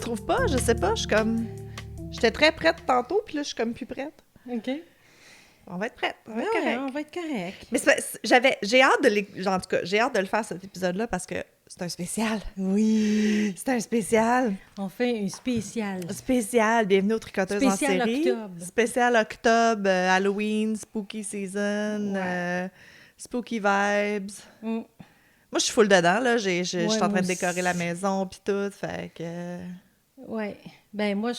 trouves pas? Je sais pas, je suis comme... J'étais très prête tantôt, puis là, je suis comme plus prête. OK. On va être prête, on va être Ouais, correct. on va être correct. Mais j'ai hâte en tout cas, j'ai hâte de le faire, cet épisode-là, parce que c'est un spécial. Oui. C'est un spécial. On fait un spécial. Spécial. Bienvenue aux Tricoteuses en Spécial série. octobre. Spécial octobre, Halloween, Spooky Season, Spooky Vibes. Mm. Moi, je suis full dedans, là. Je suis en train moi de décorer aussi. la maison, puis tout, fait que... Ouais. Ben moi,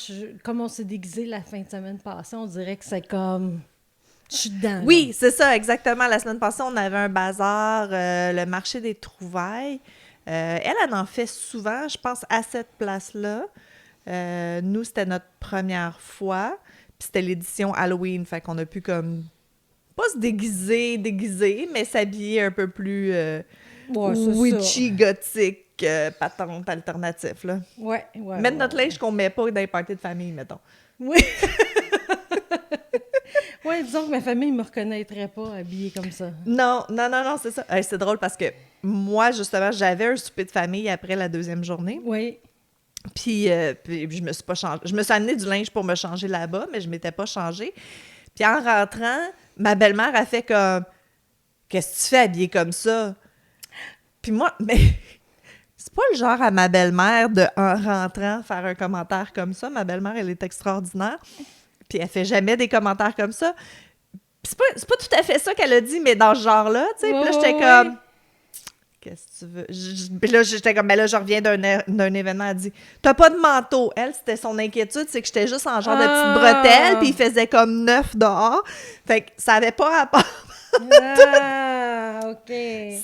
comme on s'est déguisé la fin de semaine passée, on dirait que c'est comme... Je suis dedans. Oui, c'est ça, exactement. La semaine passée, on avait un bazar, le marché des trouvailles. Elle en fait souvent, je pense, à cette place-là. Nous, c'était notre première fois, puis c'était l'édition Halloween, fait qu'on a pu comme... pas se déguiser, mais s'habiller un peu plus Ouais, c'est witchy, gothique, patente, alternatif, là. Ouais. Mettre notre linge qu'on met pas dans les parties de famille, mettons. Oui. Ouais, disons que ma famille me reconnaîtrait pas habillée comme ça. Non, c'est ça. Hey, c'est drôle parce que moi, justement, j'avais un souper de famille après la deuxième journée. Oui. Puis je me suis pas changée. Je me suis amené du linge pour me changer là-bas, mais je m'étais pas changée. Puis en rentrant, ma belle-mère a fait comme « Qu'est-ce que tu fais habillée comme ça? » Puis moi, mais c'est pas le genre à ma belle-mère de, en rentrant, faire un commentaire comme ça. Ma belle-mère, elle est extraordinaire. Puis elle fait jamais des commentaires comme ça. Puis c'est pas tout à fait ça qu'elle a dit, mais dans ce genre-là, tu sais. Puis là, j'étais comme... Qu'est-ce que tu veux? Puis là, j'étais comme, ben là, je reviens d'un événement. Elle dit, t'as pas de manteau. Elle, c'était son inquiétude, c'est que j'étais juste en genre de petite bretelle, puis il faisait comme 9 dehors. Fait que ça avait pas rapport. Ah, OK.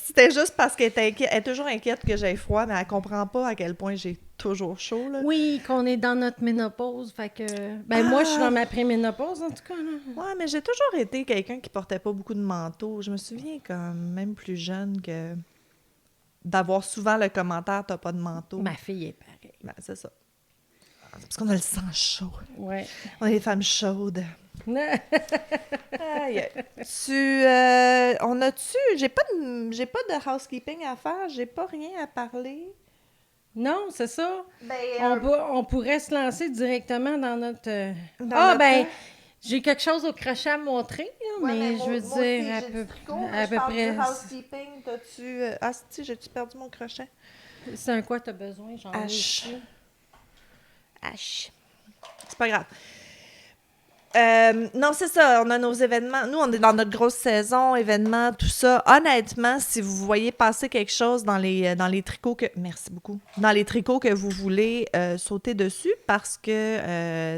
C'était juste parce qu'elle était inquiète. Elle est toujours inquiète que j'ai froid, mais elle comprend pas à quel point j'ai toujours chaud, là. Oui, qu'on est dans notre ménopause, fait que... Ben moi, je suis dans ma préménopause, en tout cas, là. Ouais, mais j'ai toujours été quelqu'un qui portait pas beaucoup de manteaux. Je me souviens, comme même plus jeune, que d'avoir souvent le commentaire « t'as pas de manteau ». Ma fille est pareille. Ben, c'est ça. C'est parce qu'on a le sang chaud. Ouais. On est des femmes chaudes. Aïe. J'ai pas de housekeeping à faire, j'ai pas rien à parler. Non, c'est ça. Ben, On pourrait se lancer directement dans notre... notre- ben, j'ai quelque chose au crochet à montrer, là, mais je veux moi dire, aussi, à peu près... Du housekeeping, t'as-tu... Ah, si, j'ai-tu perdu mon crochet? C'est un quoi t'as besoin? J'en ai H. ici. H. C'est pas grave. Non, c'est ça, on a nos événements. Nous, on est dans notre grosse saison, événements, tout ça. Honnêtement, si vous voyez passer quelque chose dans les tricots que... Merci beaucoup. Dans les tricots que vous voulez, sauter dessus parce que,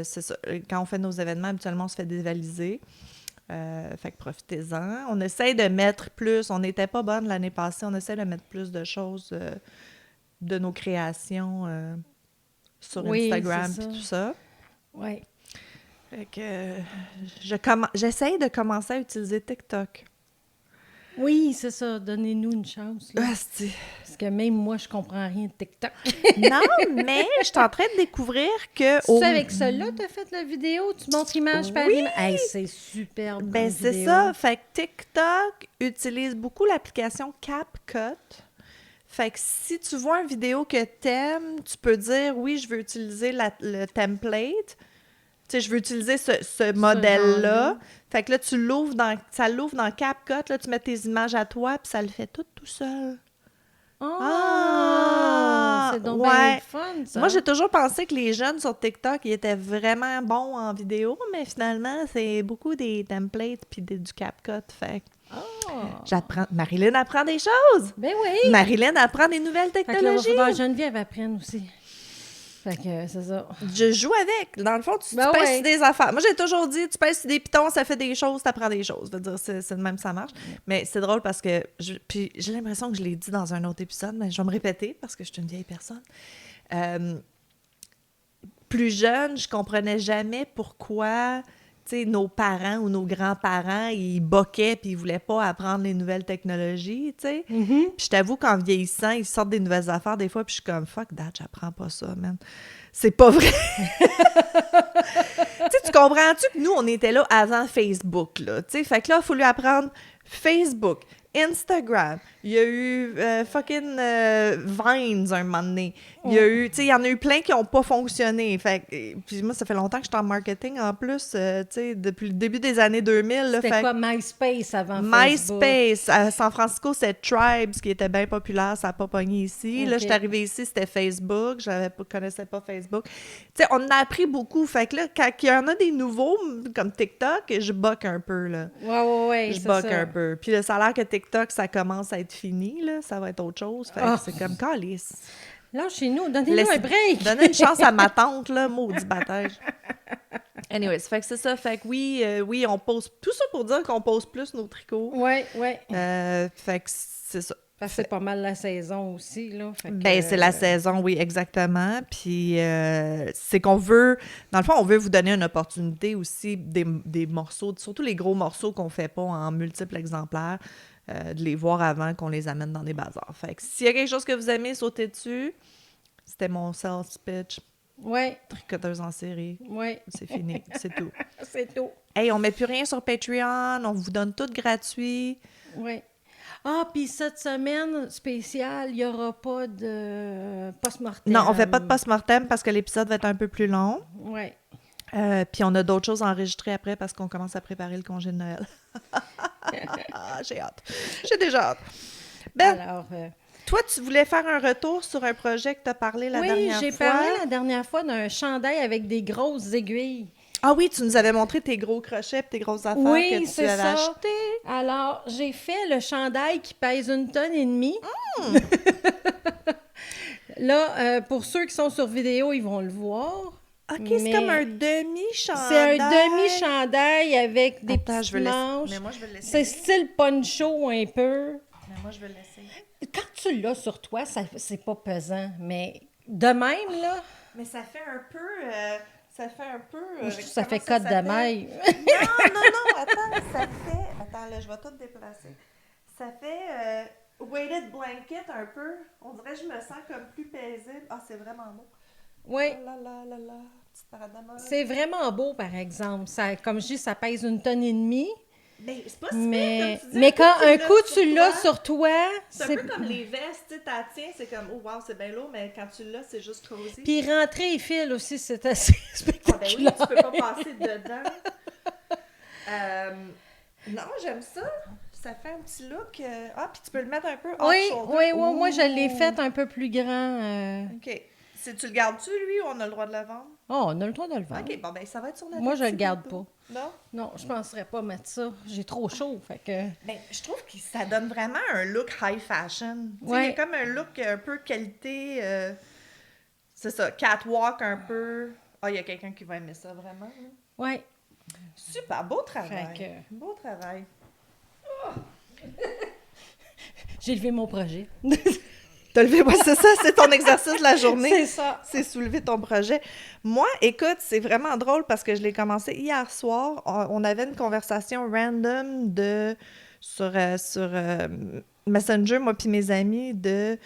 c'est ça, quand on fait nos événements, habituellement, on se fait dévaliser. Fait que profitez-en. On essaye de mettre plus... On n'était pas bonne l'année passée. On essaie de mettre plus de choses de nos créations sur Instagram et tout ça. Oui. Fait que j'essaye de commencer à utiliser TikTok. Oui, c'est ça. Donnez-nous une chance. Là. Parce que même moi, je comprends rien de TikTok. Non, mais je suis en train de découvrir que... C'est avec ça là tu as fait la vidéo? Tu montres image par image? Hey, c'est superbe. Ben, c'est ça. Fait que TikTok utilise beaucoup l'application CapCut. Fait que si tu vois une vidéo que t'aimes, tu peux dire, oui, je veux utiliser le template. Tu sais, je veux utiliser ce modèle-là. Fait que là, ça l'ouvre dans CapCut. Là, tu mets tes images à toi, puis ça le fait tout seul. C'est donc bien fun, ça. Moi, j'ai toujours pensé que les jeunes sur TikTok, ils étaient vraiment bons en vidéo, mais finalement, c'est beaucoup des templates puis du CapCut. Fait que Marilyn apprend des choses. Ben oui. Marilyn apprend des nouvelles technologies. Fait que là, Geneviève apprenne aussi. Fait que c'est ça. Je joue avec. Dans le fond, tu pèses sur des affaires. Moi, j'ai toujours dit, tu pèses sur des pitons, ça fait des choses, t'apprends des choses. Je veux dire, c'est de même, ça marche. Mais c'est drôle parce que... Puis j'ai l'impression que je l'ai dit dans un autre épisode, mais je vais me répéter parce que je suis une vieille personne. Plus jeune, je comprenais jamais pourquoi... Tu sais, nos parents ou nos grands-parents, ils boquaient puis ils voulaient pas apprendre les nouvelles technologies, tu sais. Mm-hmm. Puis je t'avoue qu'en vieillissant, ils sortent des nouvelles affaires des fois, puis je suis comme « Fuck that, j'apprends pas ça, man. » C'est pas vrai. Tu comprends-tu que nous, on était là avant Facebook, là, tu sais. Fait que là, il a fallu apprendre Facebook, Instagram, il y a eu fucking Vines un moment donné. Il y a eu, tu sais, il y en a eu plein qui n'ont pas fonctionné. Fait puis moi, ça fait longtemps que je suis en marketing en plus, tu sais, depuis le début des années 2000. Là, C'était quoi, MySpace avant Facebook? MySpace, à San Francisco, c'était Tribes qui était bien populaire, ça n'a pas pogné ici. Là, Ok. je suis arrivée ici, c'était Facebook, je ne connaissais pas Facebook. Tu sais, on en a appris beaucoup. Fait que là, quand il y en a des nouveaux, comme TikTok, je buck un peu, là. Ouais, Je c'est buck ça. un peu. Puis là, ça a l'air que TikTok, ça commence à être fini, là. Ça va être autre chose. Fait que Ah. c'est comme calice. Là, chez nous, donnez-nous un break! Donnez une chance à ma tante, là, maudit bataille. Anyways, fait que c'est ça. Fait que oui, on pose... Tout ça pour dire qu'on pose plus nos tricots. Ouais. Fait que c'est ça. Parce que c'est pas mal la saison aussi, là. Fait que, Ben, c'est la saison, oui, exactement. Puis, c'est qu'on veut... Dans le fond, on veut vous donner une opportunité aussi des morceaux, surtout les gros morceaux qu'on fait pas en multiples exemplaires, de les voir avant qu'on les amène dans des bazars. Fait que s'il y a quelque chose que vous aimez, sautez dessus. C'était mon sales pitch. Ouais, Tricoteuse en série. ouais, C'est fini, c'est tout. c'est tout. Hey, on met plus rien sur Patreon, on vous donne tout gratuit. Ouais. Ah, puis cette semaine spéciale, il n'y aura pas de post-mortem. Non, on fait pas de post-mortem parce que l'épisode va être un peu plus long. Ouais. Puis on a d'autres choses enregistrées après parce qu'on commence à préparer le congé de Noël. J'ai hâte. J'ai déjà hâte. Ben, Alors, toi, tu voulais faire un retour sur un projet que tu as parlé la dernière fois. oui, j'ai parlé la dernière fois d'un chandail avec des grosses aiguilles. Ah oui, tu nous avais montré tes gros crochets et tes grosses affaires Oui, que tu c'est avais ça. achetées. Alors, j'ai fait le chandail qui pèse 1,5 tonnes. Là, pour ceux qui sont sur vidéo, ils vont le voir. OK, Mais c'est comme un demi-chandail. c'est un demi-chandail avec des Attends, petites je veux manches. Mais moi, je vais le C'est laisser. style poncho un peu. Mais moi, je vais le laisser. Quand tu l'as sur toi, c'est pas pesant. Mais de même, là, Mais ça fait un peu... ça fait un peu... ça comment fait cote de s'appelle? maille. Non, attends, ça fait... Attends, là, je vais tout déplacer. Ça fait weighted blanket un peu. On dirait que je me sens comme plus paisible. Ah, c'est vraiment beau. Oui, Oh là, petite parade de mode. c'est vraiment beau, par exemple. Ça, comme je dis, ça pèse 1,5 tonnes. Mais c'est pas si Mais, pire, comme tu dis. mais quand un coup tu l'as toi, sur toi, c'est un peu comme les vestes, tu sais, t'as tiens, c'est comme, oh wow, c'est bien lourd, mais quand tu l'as, c'est juste cosy. Puis rentrer et fil aussi, c'est assez Ah ben oui, spectaculaire. tu peux pas passer dedans. Non, j'aime ça. Ça fait un petit look. Ah, puis tu peux le mettre un peu Oui, off-shoulder. moi je l'ai Ouh. fait un peu plus grand. OK. Tu le gardes-tu, lui, ou on a le droit de le vendre? Oh, on a le droit de le vendre. OK, bon, ben ça va être sur notre Moi, je le petit garde plateau. pas. Non? Non, je penserais pas mettre ça. J'ai trop chaud, fait que... Ben, je trouve que ça donne vraiment un look high fashion. Tu sais, Ouais. il y a comme un look un peu qualité... c'est ça, catwalk un peu. Ah, il y a quelqu'un qui va aimer ça, vraiment. Hein. Ouais. Super, beau travail. Fait Beau travail. J'ai levé mon projet. T'as levé, ouais, c'est ça, c'est ton exercice de la journée. C'est ça. C'est soulever ton projet. Moi, écoute, c'est vraiment drôle parce que je l'ai commencé hier soir. On avait une conversation random sur Messenger, moi puis mes amis, de...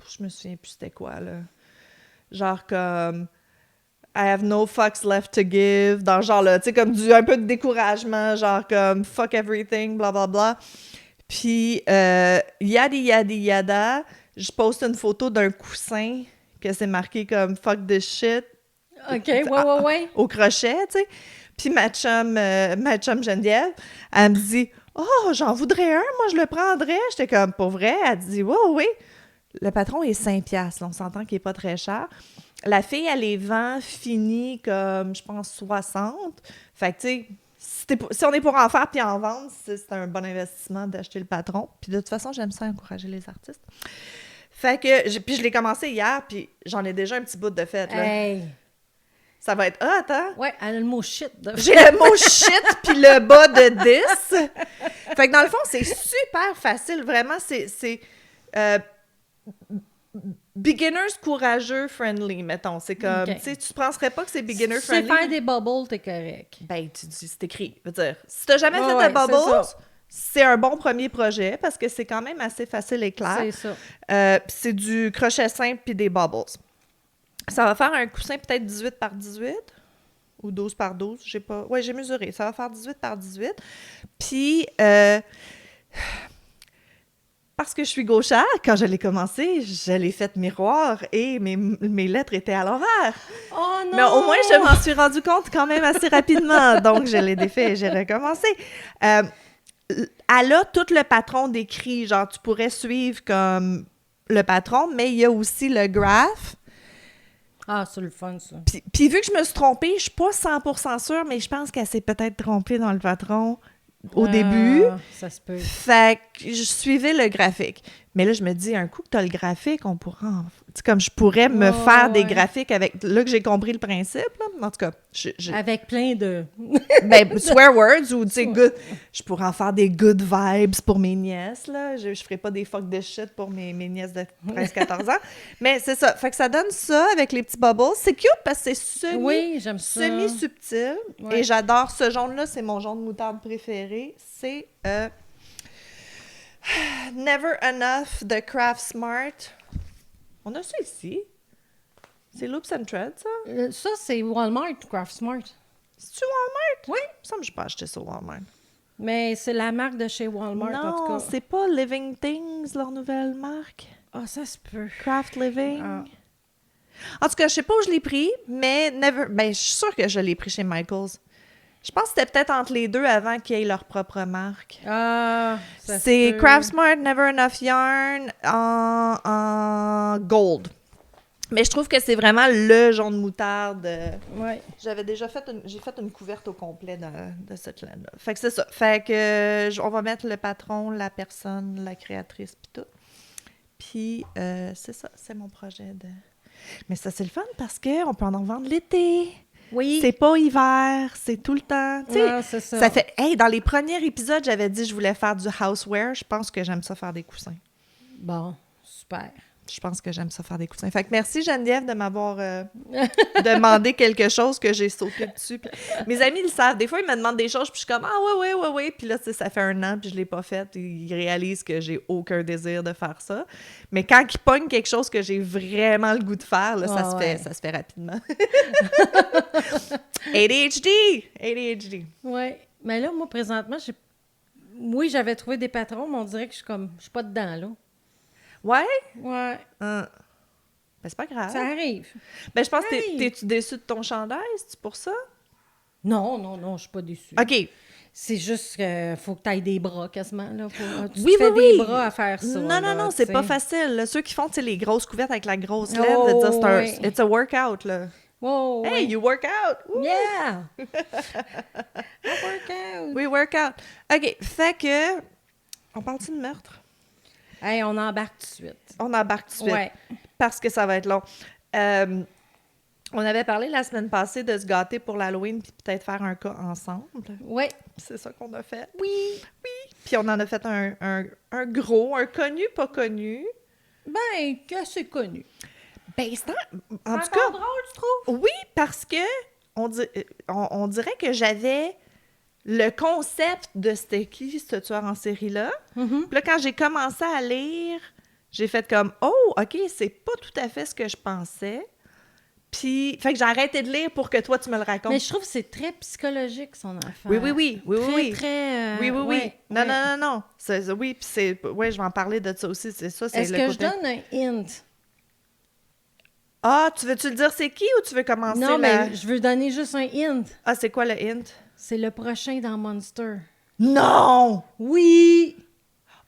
Je me souviens plus c'était quoi, là. Genre comme... I have no fucks left to give. Dans genre, là, tu sais, comme un peu de découragement, genre comme fuck everything, blablabla. Bla, bla. Puis, yada, je poste une photo d'un coussin que c'est marqué comme fuck this shit. OK, ouais. Au crochet, tu sais. Puis ma chum Geneviève, elle me dit « Oh, j'en voudrais un, moi je le prendrais. » J'étais comme « Pour vrai? » Elle dit « Ouais, oui. » Le patron est 5$, là, on s'entend qu'il n'est pas très cher. La fille, elle les vend finis comme, je pense, 60. Fait que, tu sais, si on est pour en faire puis en vendre, c'est un bon investissement d'acheter le patron. Puis de toute façon, j'aime ça encourager les artistes. Fait que, puis je l'ai commencé hier, puis j'en ai déjà un petit bout de fête, là. Hey. Ça va être hot, hein? Ouais, elle a le mot shit. J'ai le mot shit puis le bas de 10. Fait que dans le fond, c'est super facile. Vraiment, c'est beginners courageux friendly, mettons. C'est comme, Ok. tu sais, tu penserais pas que c'est beginner Si tu sais friendly. faire des bubbles, t'es correct. Ben, tu dis, c'est écrit. Je veux dire, si t'as jamais Ouais, fait ouais, de bubbles, c'est ça. c'est un bon premier projet parce que c'est quand même assez facile et clair. C'est ça. Puis c'est du crochet simple puis des bubbles. Ça va faire un coussin peut-être 18 par 18. ou 12 par 12, j'ai pas... Ouais, j'ai mesuré, ça va faire 18 par 18. Puis, parce que je suis gauchère, quand je l'ai commencé, je l'ai fait miroir et mes lettres étaient à l'envers. Oh non! Mais au moins, je m'en suis rendu compte quand même assez rapidement. Donc, je l'ai défait et j'ai recommencé. Elle a tout le patron décrit. Genre, tu pourrais suivre comme le patron, mais il y a aussi le graph. Ah, c'est le fun, ça. Puis vu que je me suis trompée, je suis pas 100% sûre, mais je pense qu'elle s'est peut-être trompée dans le patron au début. Ça se peut. Fait que je suivais le graphique. Mais là, je me dis, un coup que tu as le graphique, on pourra... Tu sais, comme je pourrais me faire des graphiques avec... Là que j'ai compris le principe, là. En tout cas, Avec plein de... ben, swear words ou, tu sais, good... Je pourrais en faire des good vibes pour mes nièces, là. Je ferais pas des fuck de shit pour mes nièces de 13-14 ans. Mais c'est ça. Fait que ça donne ça avec les petits bubbles. C'est cute parce que c'est Oui, j'aime ça. semi-subtil. Ouais. Et j'adore ce jaune-là. C'est mon jaune de moutarde préféré. C'est... Never Enough de Craft Smart. On a ça ici. C'est Loops and Threads, ça? Ça, c'est Walmart, Craft Smart. C'est-tu Walmart? Oui. Il me semble que je n'ai pas acheté ça au Walmart. Mais c'est la marque de chez Walmart, en tout Non, cas. c'est pas Living Things, leur nouvelle marque. Ah, ça se peut. Craft Living. Ah. En tout cas, je sais pas où je l'ai pris, mais je suis sûre que je l'ai pris chez Michaels. Je pense que c'était peut-être entre les deux avant qu'ils aient leur propre marque. Ah, ça C'est se peut. Craft Smart Never Enough Yarn en gold. Mais je trouve que c'est vraiment le jaune de moutarde. Ouais. J'avais déjà fait une couverte au complet de cette laine-là. Fait que c'est ça. Fait que on va mettre le patron, la personne, la créatrice, puis tout. Puis c'est ça, c'est mon projet de... Mais ça, c'est le fun parce qu'on peut en vendre l'été. Oui. C'est pas hiver, c'est tout le temps. Tu sais, Ah, c'est ça. ça fait... Hey, dans les premiers épisodes, j'avais dit que je voulais faire du houseware. Je pense que j'aime ça faire des coussins. Bon, super. Je pense que j'aime ça faire des coussins. Fait que merci Geneviève de m'avoir demandé quelque chose que j'ai sauté dessus. Puis mes amis le savent. Des fois, ils me demandent des choses, puis je suis comme « Ah ouais. » Puis là, tu sais, ça fait 1 an, puis je l'ai pas fait. Ils réalisent que j'ai aucun désir de faire ça. Mais quand ils pognent quelque chose que j'ai vraiment le goût de faire, là, ça se fait rapidement. ADHD! Oui. Mais là, moi, présentement, oui, j'avais trouvé des patrons, mais on dirait que je suis pas dedans, là. Ouais? Ouais. Ben, c'est pas grave. Ça arrive. Ben, je pense que Hey! t'es-tu déçue de ton chandail? C'est pour ça? Non, je suis pas déçue. OK. C'est juste qu'il faut que tu ailles des bras quasiment. Là. Tu Oui, te fais oui. des bras à faire ça. Non, c'est tu pas sais. facile. Là. Ceux qui font les grosses couvertes avec la grosse laine, Oh, de dire oui. it's a workout. Là. Oh, Hey, oui. you work out! Woo! Yeah! I work out. We work out. OK, fait que... On parle-tu de meurtre? Hey, on embarque tout de suite. On embarque tout de suite. Ouais. Parce que ça va être long. On avait parlé la semaine passée de se gâter pour l'Halloween puis peut-être faire un cas ensemble. Ouais. C'est ça qu'on a fait. Oui. Puis on en a fait un gros, un connu, pas connu. Ben, que c'est connu. Ben, c'est en tout Encore cas... drôle, tu trouves? Oui, parce que on dirait que j'avais le concept de c'était qui ce tueur en série-là. Mm-hmm. Puis là, quand j'ai commencé à lire, j'ai fait comme « Oh, OK, c'est pas tout à fait ce que je pensais. » Puis, fait que j'ai arrêté de lire pour que toi, tu me le racontes. Mais je trouve que c'est très psychologique, son affaire. Oui. Très... Oui. ouais, Non, ouais. non. Oui, puis c'est... Oui, je vais en parler de ça aussi. C'est ça, c'est Est-ce le que côté... je donne un hint? Ah, tu veux-tu le dire c'est qui ou tu veux commencer Non, mais je veux donner juste un hint. Ah, c'est quoi le hint? C'est le prochain dans Monster. Non! Oui!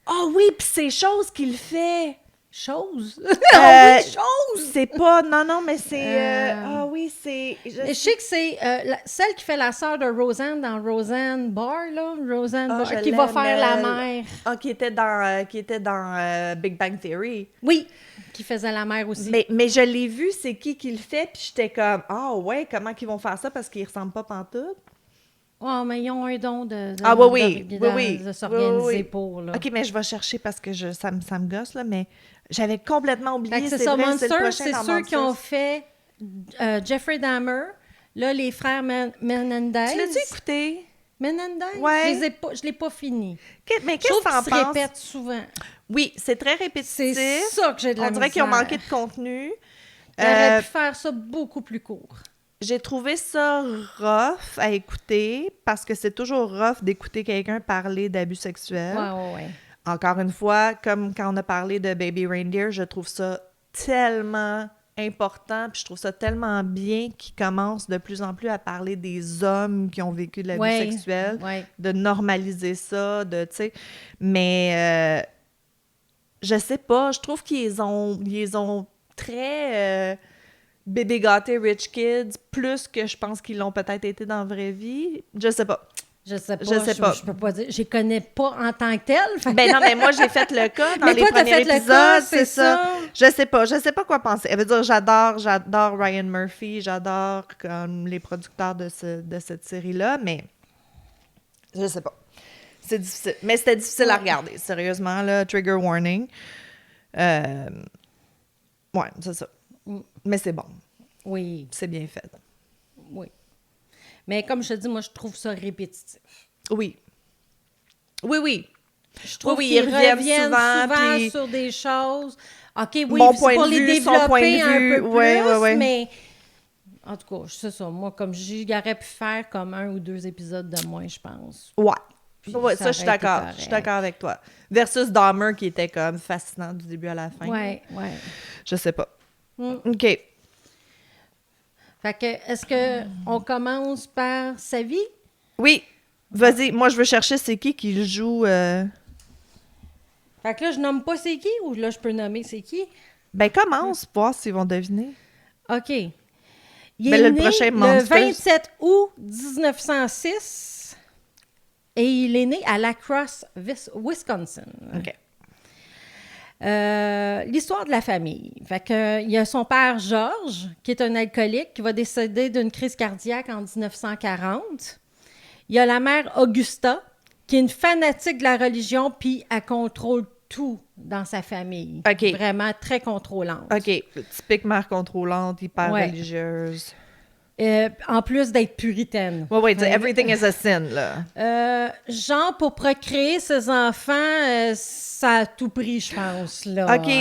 Ah oui, puis c'est chose qu'il fait. Chose? Oui, chose! C'est pas... Non, mais c'est... Euh, Ah oui, c'est... Je sais que c'est celle qui fait la sœur de Roseanne dans Roseanne Barr, là. Roseanne Ah, Barr, je qui va l'aime, faire la elle. mère. Ah, qui était dans Big Bang Theory. Oui, qui faisait la mère aussi. Mais je l'ai vu, c'est qui le fait, puis j'étais comme, ah ouais, comment qu'ils vont faire ça parce qu'ils ressemblent pas pantoute? Oh, mais ils ont un don de s'organiser oui. pour, là. OK, mais je vais chercher parce que ça me gosse, là, mais j'avais complètement Fait oublié, que c'est c'est ça, vrai, c'est le Monster, prochain c'est dans ceux qui ont Monsters. fait Jeffrey Dahmer, là, les frères Menendez. Tu l'as-tu écouté? Menendez? Ouais. Je l'ai pas fini. Mais Je qu'est-ce trouve que t'en qu'ils se penses? répètent souvent. Oui, c'est très C'est répétitif. ça que j'ai de la On dirait qu'ils ont misère. manqué de contenu. Ils auraient pu faire ça beaucoup plus court. j'ai trouvé ça rough à écouter parce que c'est toujours rough d'écouter quelqu'un parler d'abus sexuels. Ouais. Encore une fois, comme quand on a parlé de Baby Reindeer, je trouve ça tellement important, puis je trouve ça tellement bien qu'ils commencent de plus en plus à parler des hommes qui ont vécu de l'abus sexuel, de normaliser ça, de, tu sais, mais je sais pas, je trouve qu'ils ont très bébé gâté rich kids, plus que je pense qu'ils l'ont peut-être été dans la vraie vie, je sais pas. Je sais pas. Je peux pas dire. Je les connais pas en tant que telles. Ben non, mais moi, j'ai fait le cas dans les premiers épisodes, c'est ça. Je sais pas quoi penser. Elle veut dire, j'adore Ryan Murphy, j'adore comme les producteurs de cette série-là, mais je sais pas. C'est difficile. Mais c'était difficile à regarder, sérieusement, là, trigger warning. Ouais, c'est ça. Mais c'est bon. Oui. C'est bien fait. Oui. Mais comme je te dis, moi, je trouve ça répétitif. Oui. Je trouve qu'ils reviennent souvent puis... sur des choses. OK, oui, mon c'est point pour de les vue, développer son point de un vue. peu plus, mais... En tout cas, c'est ça. Moi, comme j'aurais pu faire comme 1 ou 2 épisodes de moins, je pense. Ouais. Puis Ouais, ça, je suis d'accord. Je suis d'accord avec toi. Versus Dahmer, qui était comme fascinant du début à la fin. Ouais. Je sais pas. OK. Fait que, est-ce qu'on commence par sa vie? Oui. Vas-y. Moi, je veux chercher c'est qui le joue. Fait que là, je nomme pas c'est qui ou là, je peux nommer c'est qui? Ben, commence, pour voir s'ils vont deviner. OK. Il Ben, est le né prochain le Monsters. 27 août 1906 et il est né à La Crosse, Wisconsin. OK. L'histoire de la famille. Fait que, il y a son père Georges, qui est un alcoolique, qui va décéder d'une crise cardiaque en 1940. Il y a la mère Augusta, qui est une fanatique de la religion, puis elle contrôle tout dans sa famille. OK. Vraiment très contrôlante. OK. Typique mère contrôlante, hyper religieuse. En plus d'être puritaine. Oui, everything is a sin, là. Genre, pour procréer ses enfants, ça a tout pris, je pense, là. OK.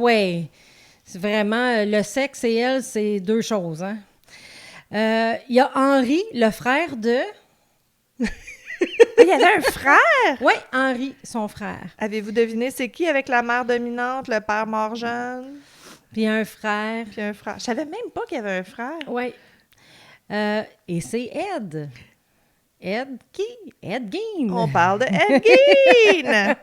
Ouais. C'est vraiment, le sexe et elle, c'est 2 choses, hein. Il y a Henri, le frère de... Il y avait un frère? Oui, Henri, son frère. Avez-vous deviné c'est qui avec la mère dominante, le père mort jeune? Puis un frère. Je savais même pas qu'il y avait un frère. Oui. Et c'est Ed. Ed qui? Ed Gein. On parle de Ed Gein!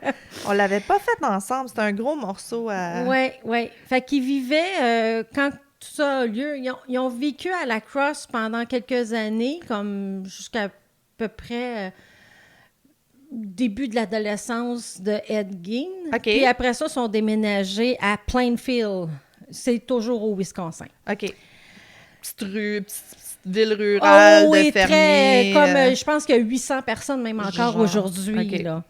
On l'avait pas fait ensemble. C'était un gros morceau à... Oui. Fait qu'ils vivaient, quand tout ça a lieu, ils ont vécu à La Crosse pendant quelques années, comme jusqu'à peu près début de l'adolescence de Ed Gein. OK. Puis après ça, ils sont déménagés à Plainfield. C'est toujours au Wisconsin. OK. Petite ville rurale de fermiers. Très, comme je pense qu'il y a 800 personnes même encore aujourd'hui. OK. Là.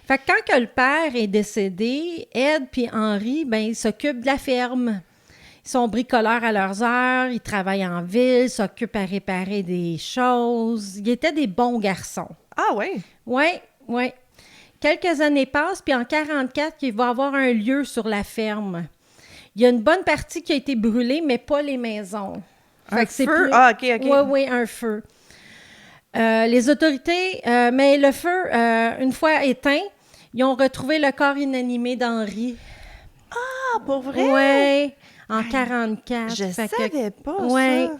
Fait que quand que le père est décédé, Ed puis Henri, ben ils s'occupent de la ferme. Ils sont bricoleurs à leurs heures, ils travaillent en ville, s'occupent à réparer des choses. Ils étaient des bons garçons. Ah oui? Oui. Quelques années passent, puis en 1944, il va y avoir un lieu sur la ferme. Il y a une bonne partie qui a été brûlée, mais pas les maisons. Un feu? Ah, OK. Oui, un feu. Les autorités, mais le feu, une fois éteint, ils ont retrouvé le corps inanimé d'Henri. Ah, pour vrai? Oui, en 1944. Je savais pas ça. ça.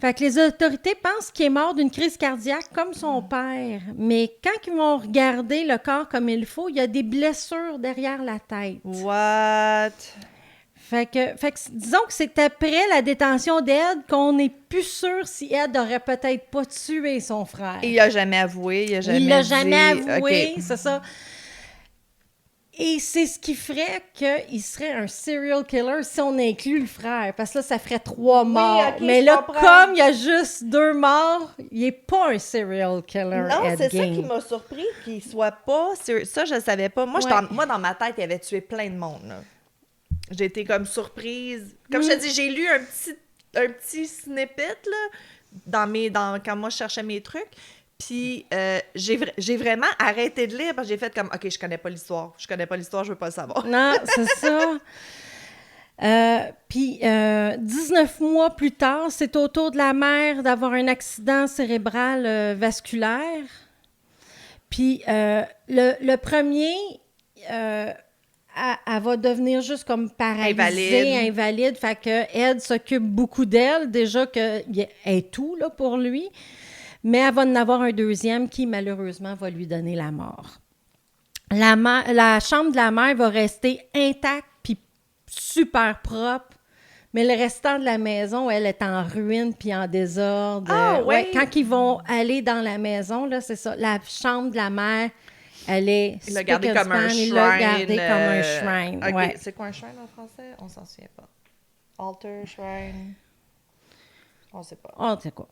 Fait que les autorités pensent qu'il est mort d'une crise cardiaque comme son père. Mais quand ils vont regarder le corps comme il faut, il y a des blessures derrière la tête. What? Fait que disons que c'est après la détention d'Ed qu'on n'est plus sûr si Ed aurait peut-être pas tué son frère. Il l'a jamais avoué, il l'a jamais avoué, okay. C'est ça. Et c'est ce qui ferait qu'il serait un serial killer si on inclut le frère, parce que là, ça ferait 3 morts. Oui, okay, mais là, comprends. comme il y a juste 2 morts, il n'est pas un serial killer. Non, Ed c'est ça Gein. qui m'a surpris, qu'il soit pas... Ça, je savais pas. Moi, moi, dans ma tête, il avait tué plein de monde, là. J'ai été comme surprise. Comme je te dis, j'ai lu un petit snippet, là, quand moi, je cherchais mes trucs. Puis, j'ai vraiment arrêté de lire parce que j'ai fait comme, OK, je connais pas l'histoire, je veux pas le savoir. Non, c'est ça. Puis, 19 mois plus tard, c'est au tour de la mère d'avoir un accident cérébral vasculaire. Puis, le premier, elle va devenir juste comme paralysée, invalide. Fait que Ed s'occupe beaucoup d'elle, déjà qu'elle est tout là, pour lui. Mais elle va en avoir un deuxième qui, malheureusement, va lui donner la mort. La chambre de la mère va rester intacte puis super propre, mais le restant de la maison, elle est en ruine puis en désordre. Ouais. Quand ils vont aller dans la maison, là, c'est ça. La chambre de la mère, elle est... Il l'a gardé comme un shrine. Il l'a gardé comme un shrine, OK, ouais. c'est quoi un shrine en français? On s'en souvient pas. Altar, shrine... On sait pas. On sait quoi.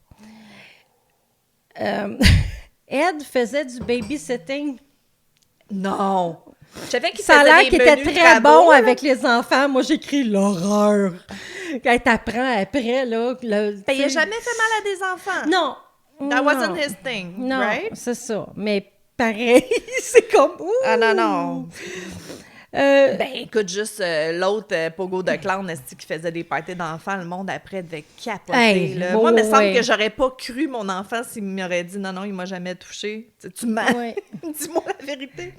Ed faisait du babysitting. Non! Je savais qu'il Ça a faisait l'air des qu'il était menus très travaux, bon là. avec les enfants. Moi, j'écris l'horreur. Quand t'apprends après, là... Il a jamais fait mal à des enfants. Non. That non. wasn't his thing, Non, right? c'est ça. Mais pareil, c'est comme... Ouh! Ah non. Ben, écoute, juste l'autre Pogo de Clown, est-ce qui faisait des parties d'enfants, le monde après devait capoter. Hey, là. bon, Moi, il me semble ouais. que j'aurais pas cru mon enfant s'il m'aurait dit non, il m'a jamais touché. Tu mens. Ouais. Dis-moi la vérité.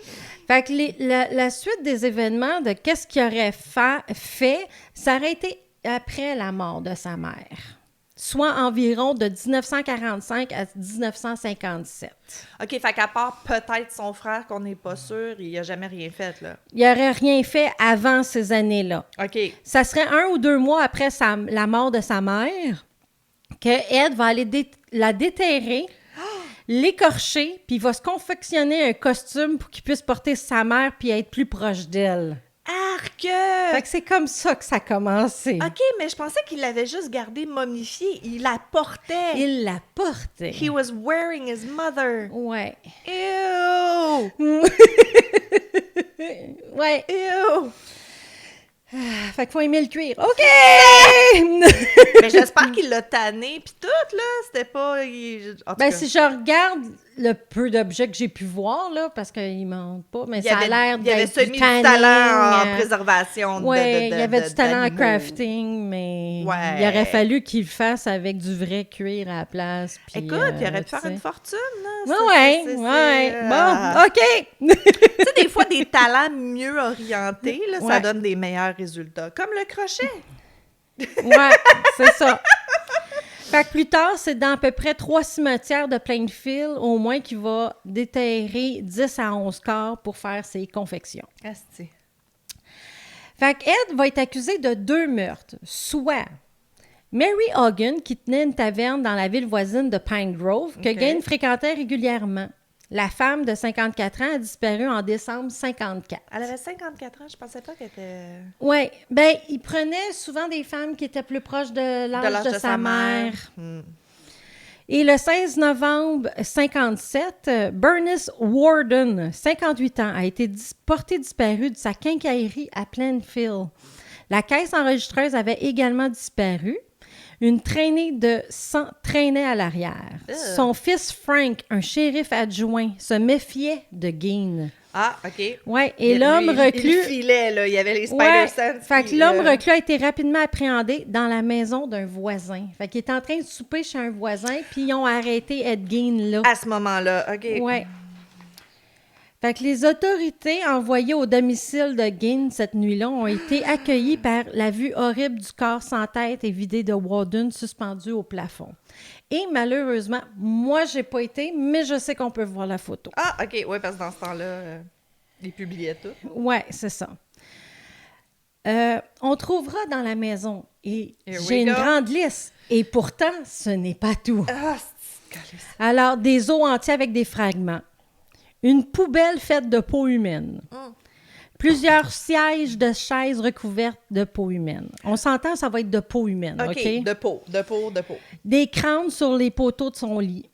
Fait que la suite des événements de qu'est-ce qu'il aurait fait, ça aurait été après la mort de sa mère. Soit environ de 1945 à 1957. OK, fait qu'à part peut-être son frère, qu'on n'est pas sûr, il a jamais rien fait, là. Il n'aurait rien fait avant ces années-là. OK. Ça serait 1 ou 2 mois après la mort de sa mère que Ed va aller la déterrer, l'écorcher, puis il va se confectionner un costume pour qu'il puisse porter sa mère puis être plus proche d'elle. Arc! Fait que c'est comme ça que ça a commencé. OK, mais je pensais qu'il l'avait juste gardé momifié. Il la portait. Il la portait. He was wearing his mother. Ouais. Ew! Ouais. Ew! Fait qu'il faut aimer le cuir. OK! Mais j'espère qu'il l'a tanné, puis tout, là, c'était pas... En tout Ben, cas, si je regarde le peu d'objets que j'ai pu voir, là, parce qu'ils mentent pas, mais ça a l'air il y avait d'être du semi tanning, talent en préservation de ouais, il y avait du talent en d'animaux. crafting, mais Ouais. il aurait fallu qu'il le fasse avec du vrai cuir à la place. Puis, Écoute, il aurait pu faire une fortune, là. Ouais. Bon, OK! Tu sais, des fois, des talents mieux orientés, là, ça Ouais. donne des meilleurs résultats. Comme le crochet. Ouais, c'est ça. Fait que plus tard, c'est dans à peu près 3 cimetières de Plainfield, au moins, qu'il va déterrer 10 à 11 corps pour faire ses confections. Asti. Fait que Ed va être accusé de 2 meurtres. Soit Mary Hogan, qui tenait une taverne dans la ville voisine de Pine Grove, que Ok. Gaines fréquentait régulièrement. La femme de 54 ans a disparu en décembre 54. Elle avait 54 ans, je pensais pas qu'elle était... Oui, ben il prenait souvent des femmes qui étaient plus proches de l'âge de sa mère. Et le 16 novembre 57, Bernice Warden, 58 ans, a été portée disparue de sa quincaillerie à Plainfield. La caisse enregistreuse avait également disparu. Une traînée de sang traînait à l'arrière. Son fils Frank, un shérif adjoint, se méfiait de Gaines. Ah, OK. Ouais, et l'homme reclus... Il filait, là. Il y avait les spider Ouais, sense. fait que l'homme reclus a été rapidement appréhendé dans la maison d'un voisin. Fait qu'il était en train de souper chez un voisin, puis ils ont arrêté Ed Gein là. À ce moment-là, OK. Ouais. Fait que les autorités envoyées au domicile de Gein cette nuit-là ont été accueillies par la vue horrible du corps sans tête et vidé de Warden suspendu au plafond. Et malheureusement, moi, j'ai pas été, mais je sais qu'on peut voir la photo. Ah, OK. Oui, parce que dans ce temps-là, ils publiaient tout. Ouais, c'est ça. On trouvera dans la maison, et Here we j'ai une go. grande liste, et pourtant, ce n'est pas tout. Ah, c'est calice. Alors, des os entiers avec des fragments, une poubelle faite de peau humaine, plusieurs sièges de chaises recouvertes de peau humaine. On s'entend, ça va être de peau humaine, OK? OK, de peau. Des crânes sur les poteaux de son lit.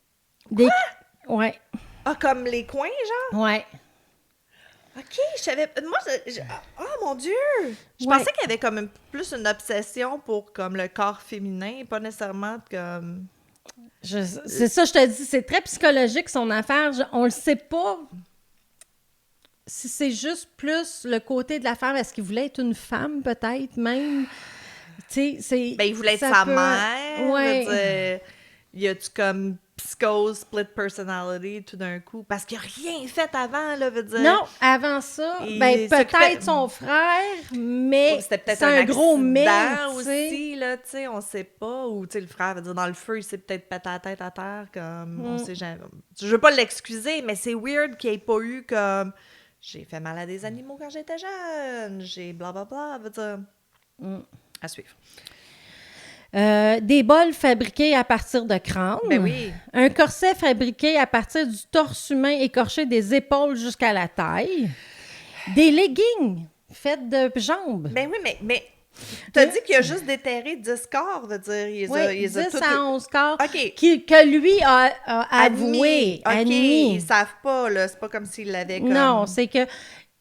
Ouais, Ah, comme les coins, genre? ouais. OK, je savais... Moi, oh, mon Dieu! Je Ouais. pensais qu'il y avait comme plus une obsession pour comme le corps féminin, pas nécessairement comme... C'est ça, je te dis, c'est très psychologique son affaire. On le sait pas si c'est juste plus le côté de la femme, est-ce qu'il voulait être une femme, peut-être, même? Tu sais, c'est... Ben, il voulait être ça sa peut- mère. Ouais. Je veux dire, y a-tu comme psychose, split personality tout d'un coup? Parce qu'il a rien fait avant, là, veut dire. Non, avant ça, Il ben s'occupait- peut-être son frère, mais C'était peut-être c'est un gros mais, accident tu sais. aussi, là, tu sais, on sait pas. Ou, tu sais, le frère, veut dire, dans le feu, il s'est peut-être pété la tête à terre, comme, on sait jamais. Je veux pas l'excuser, mais c'est weird qu'il ait pas eu comme, j'ai fait mal à des animaux quand j'étais jeune, j'ai blablabla, veut dire. À suivre. Des bols fabriqués à partir de crâne. Ben oui. Un corset fabriqué à partir du torse humain écorché des épaules jusqu'à la taille. Des leggings faits de jambes. Ben oui, mais t'as dit qu'il a juste déterré 10 corps, veut dire, il les a 10 tous- à 11 corps OK. que lui a avoué, Admis. OK, admis. ils savent pas, là, c'est pas comme s'il l'avait comme... Non, c'est que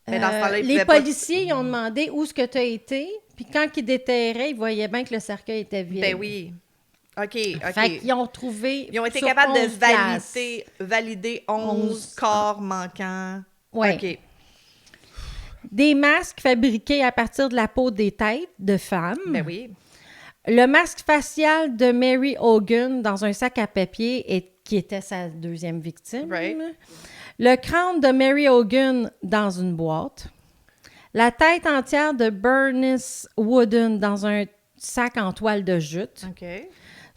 Mais dans ce temps-là, il les pouvait pas- policiers ils ont demandé où est-ce que tu as été, puis quand ils déterraient, ils voyaient bien que le cercueil était vide. Ben oui. OK. Fait qu'ils ont trouvé Ils ont été sur capables de 11 places. valider 11 corps manquants. Ouais. OK. Des masques fabriqués à partir de la peau des têtes de femmes. Ben oui. Le masque facial de Mary Hogan dans un sac à papier qui était sa deuxième victime. Right. Le crâne de Mary Hogan dans une boîte. La tête entière de Bernice Wooden dans un sac en toile de jute. OK.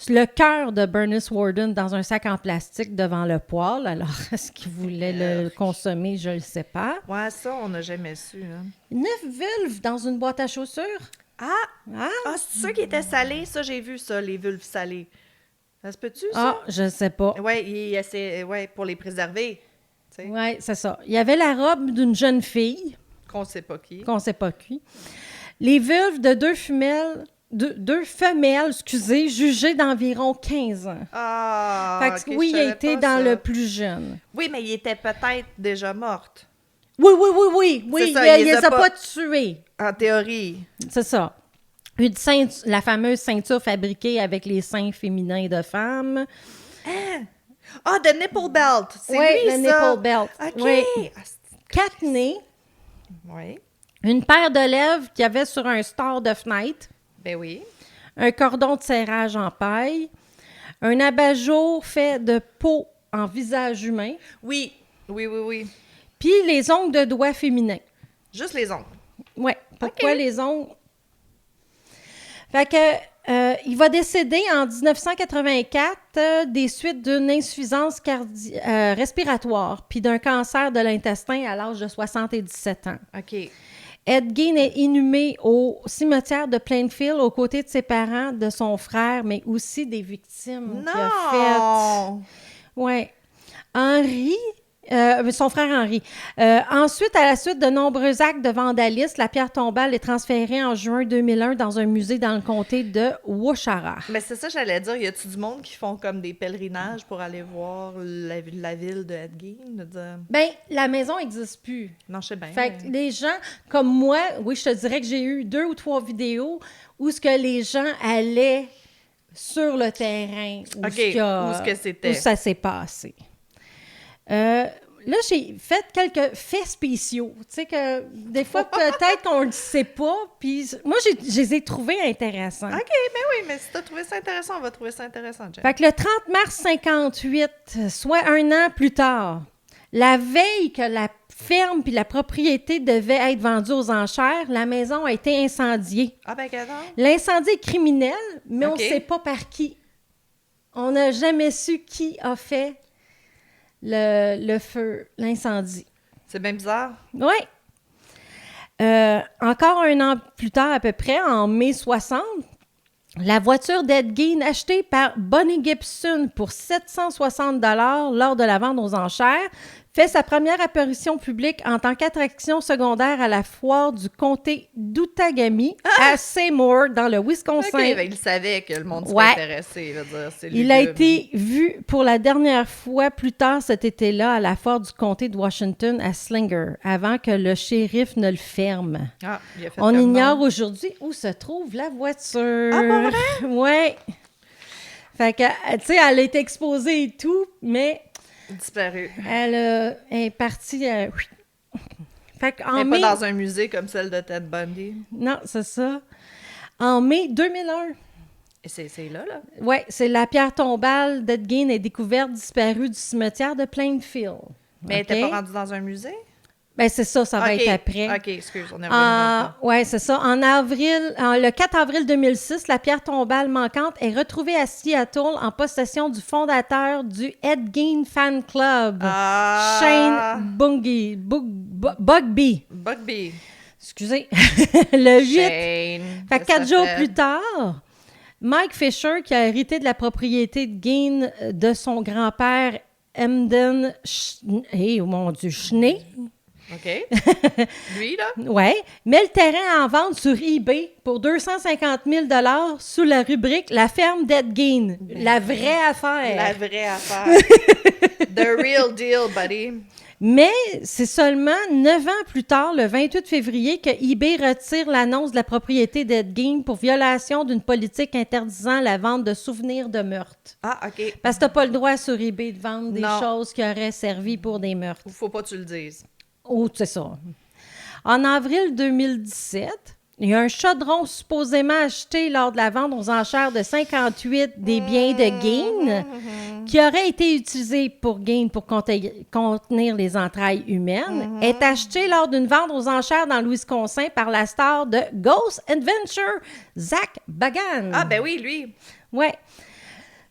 Le cœur de Bernice Warden dans un sac en plastique devant le poêle. Alors, est-ce qu'il voulait le consommer? Je ne le sais pas. Ouais, ça, on n'a jamais su. Hein. 9 vulves dans une boîte à chaussures. Ah! Ah, Ah, c'est sûr qui était salé. Ça, j'ai vu ça, les vulves salées. Ça se peut-tu, ça? je ne sais pas. Ouais, il essaie, ouais, pour les préserver. Tu sais, Oui, c'est ça. Il y avait la robe d'une jeune fille, qu'on sait pas qui. qu'on ne sait pas qui. Les vulves de deux femelles, jugées d'environ 15 ans. Ah! Fait que ok, oui, je il a savais été pas dans ça. le plus jeune. Oui, mais il était peut-être déjà morte. Oui. C'est ça, Il il les les a a pas- pas tués. En théorie. C'est ça. Une ceinture, la fameuse ceinture fabriquée avec les seins féminins de femmes. Ah, The Nipple Belt! C'est Oui, lui, le ça! nipple belt. OK! Oui. Ah, c'est- 4 nez, Oui. une paire de lèvres qu'il y avait sur un store de fenêtre, Ben oui. un cordon de serrage en paille, un abat-jour fait de peau en visage humain, Oui. Oui. puis les ongles de doigts féminins. Juste les ongles. Oui. Pourquoi OK. les ongles? Fait que, il va décéder en 1984 des suites d'une insuffisance respiratoire puis d'un cancer de l'intestin à l'âge de 77 ans. OK. Ed Gein est inhumé au cimetière de Plainfield aux côtés de ses parents, de son frère, mais aussi des victimes qu'il a faites. Non! Oui. Henry, son frère Henry. Ensuite, à la suite de nombreux actes de vandalisme, la pierre tombale est transférée en juin 2001 dans un musée dans le comté de Waushara. Mais c'est ça, j'allais dire. Y a-tu du monde qui font comme des pèlerinages pour aller voir la ville de Ed Gein? De dire... Bien, la maison n'existe plus. Non, je sais bien. Fait que mais- les gens, comme moi, oui, je te dirais que j'ai eu 2 ou 3 vidéos où ce que les gens allaient sur le terrain où, OK, où ce que c'était. où ça s'est passé. Là, j'ai fait quelques faits spéciaux. Tu sais que des fois, peut-être qu'on ne le sait pas. Puis moi, je les ai trouvés intéressants. OK, ben oui, mais si t'as trouvé ça intéressant, on va trouver ça intéressant, Jen. Fait que le 30 mars 58, soit un an plus tard, la veille que la ferme puis la propriété devaient être vendues aux enchères, la maison a été incendiée. Ah ben, regarde. L'incendie est criminel, mais on OK. ne sait pas par qui. On n'a jamais su qui a fait le feu, l'incendie. C'est bien bizarre. Oui. Encore un an plus tard, à peu près, en mai 60, la voiture d'Ed Gein achetée par Bonnie Gibson pour 760 $ lors de la vente aux enchères fait sa première apparition publique en tant qu'attraction secondaire à la foire du comté d'Outagami à Seymour, dans le Wisconsin. OK, ben, il savait que le monde serait Ouais. intéressé. Je veux dire, c'est Il a lugubre. été vu pour la dernière fois plus tard cet été-là à la foire du comté de Washington à Slinger, avant que le shérif ne le ferme. Ah, il a fait On comme ignore non. aujourd'hui où se trouve la voiture. Ah, pas vrai? Oui. Fait que, tu sais, elle a été exposée et tout, mais Disparu. elle est partie. Fait qu'en Mais mai... pas dans un musée comme celle de Ted Bundy. Non, c'est ça. En mai 2001, Et c'est là. ouais, c'est la pierre tombale d'Ed Gein est découverte disparue du cimetière de Plainfield. Mais elle OK? était pas rendue dans un musée? Ben, c'est ça, ça va OK. être après. OK, excuse, on est revenu dans le temps. Oui, c'est ça. Le 4 avril 2006, la pierre tombale manquante est retrouvée à Seattle en possession du fondateur du Ed Gein Fan Club, Shane Bugby. Bugby. Excusez. Le 8. Shane. Fait que 4 jours plus tard, Mike Fisher, qui a hérité de la propriété de Gein de son grand-père Emden Schnee, OK. Lui, là? ouais, met le terrain en vente sur eBay pour 250 000 sous la rubrique « La ferme d'Ed Gein ». La vraie affaire. La vraie affaire. The real deal, buddy. Mais c'est seulement 9 ans plus tard, le 28 février, que eBay retire l'annonce de la propriété d'Ed Gein pour violation d'une politique interdisant la vente de souvenirs de meurtre. Ah, OK. Parce que t'as pas le droit sur eBay de vendre des Non. choses qui auraient servi pour des meurtres. Faut pas que tu le dises. Oh, c'est ça. En avril 2017, il y a un chaudron supposément acheté lors de la vente aux enchères de 58 des biens de Gein qui aurait été utilisé pour Gein pour contenir les entrailles humaines, est acheté lors d'une vente aux enchères dans le Wisconsin par la star de Ghost Adventure, Zach Bagan. Ah, ben oui, lui. Ouais.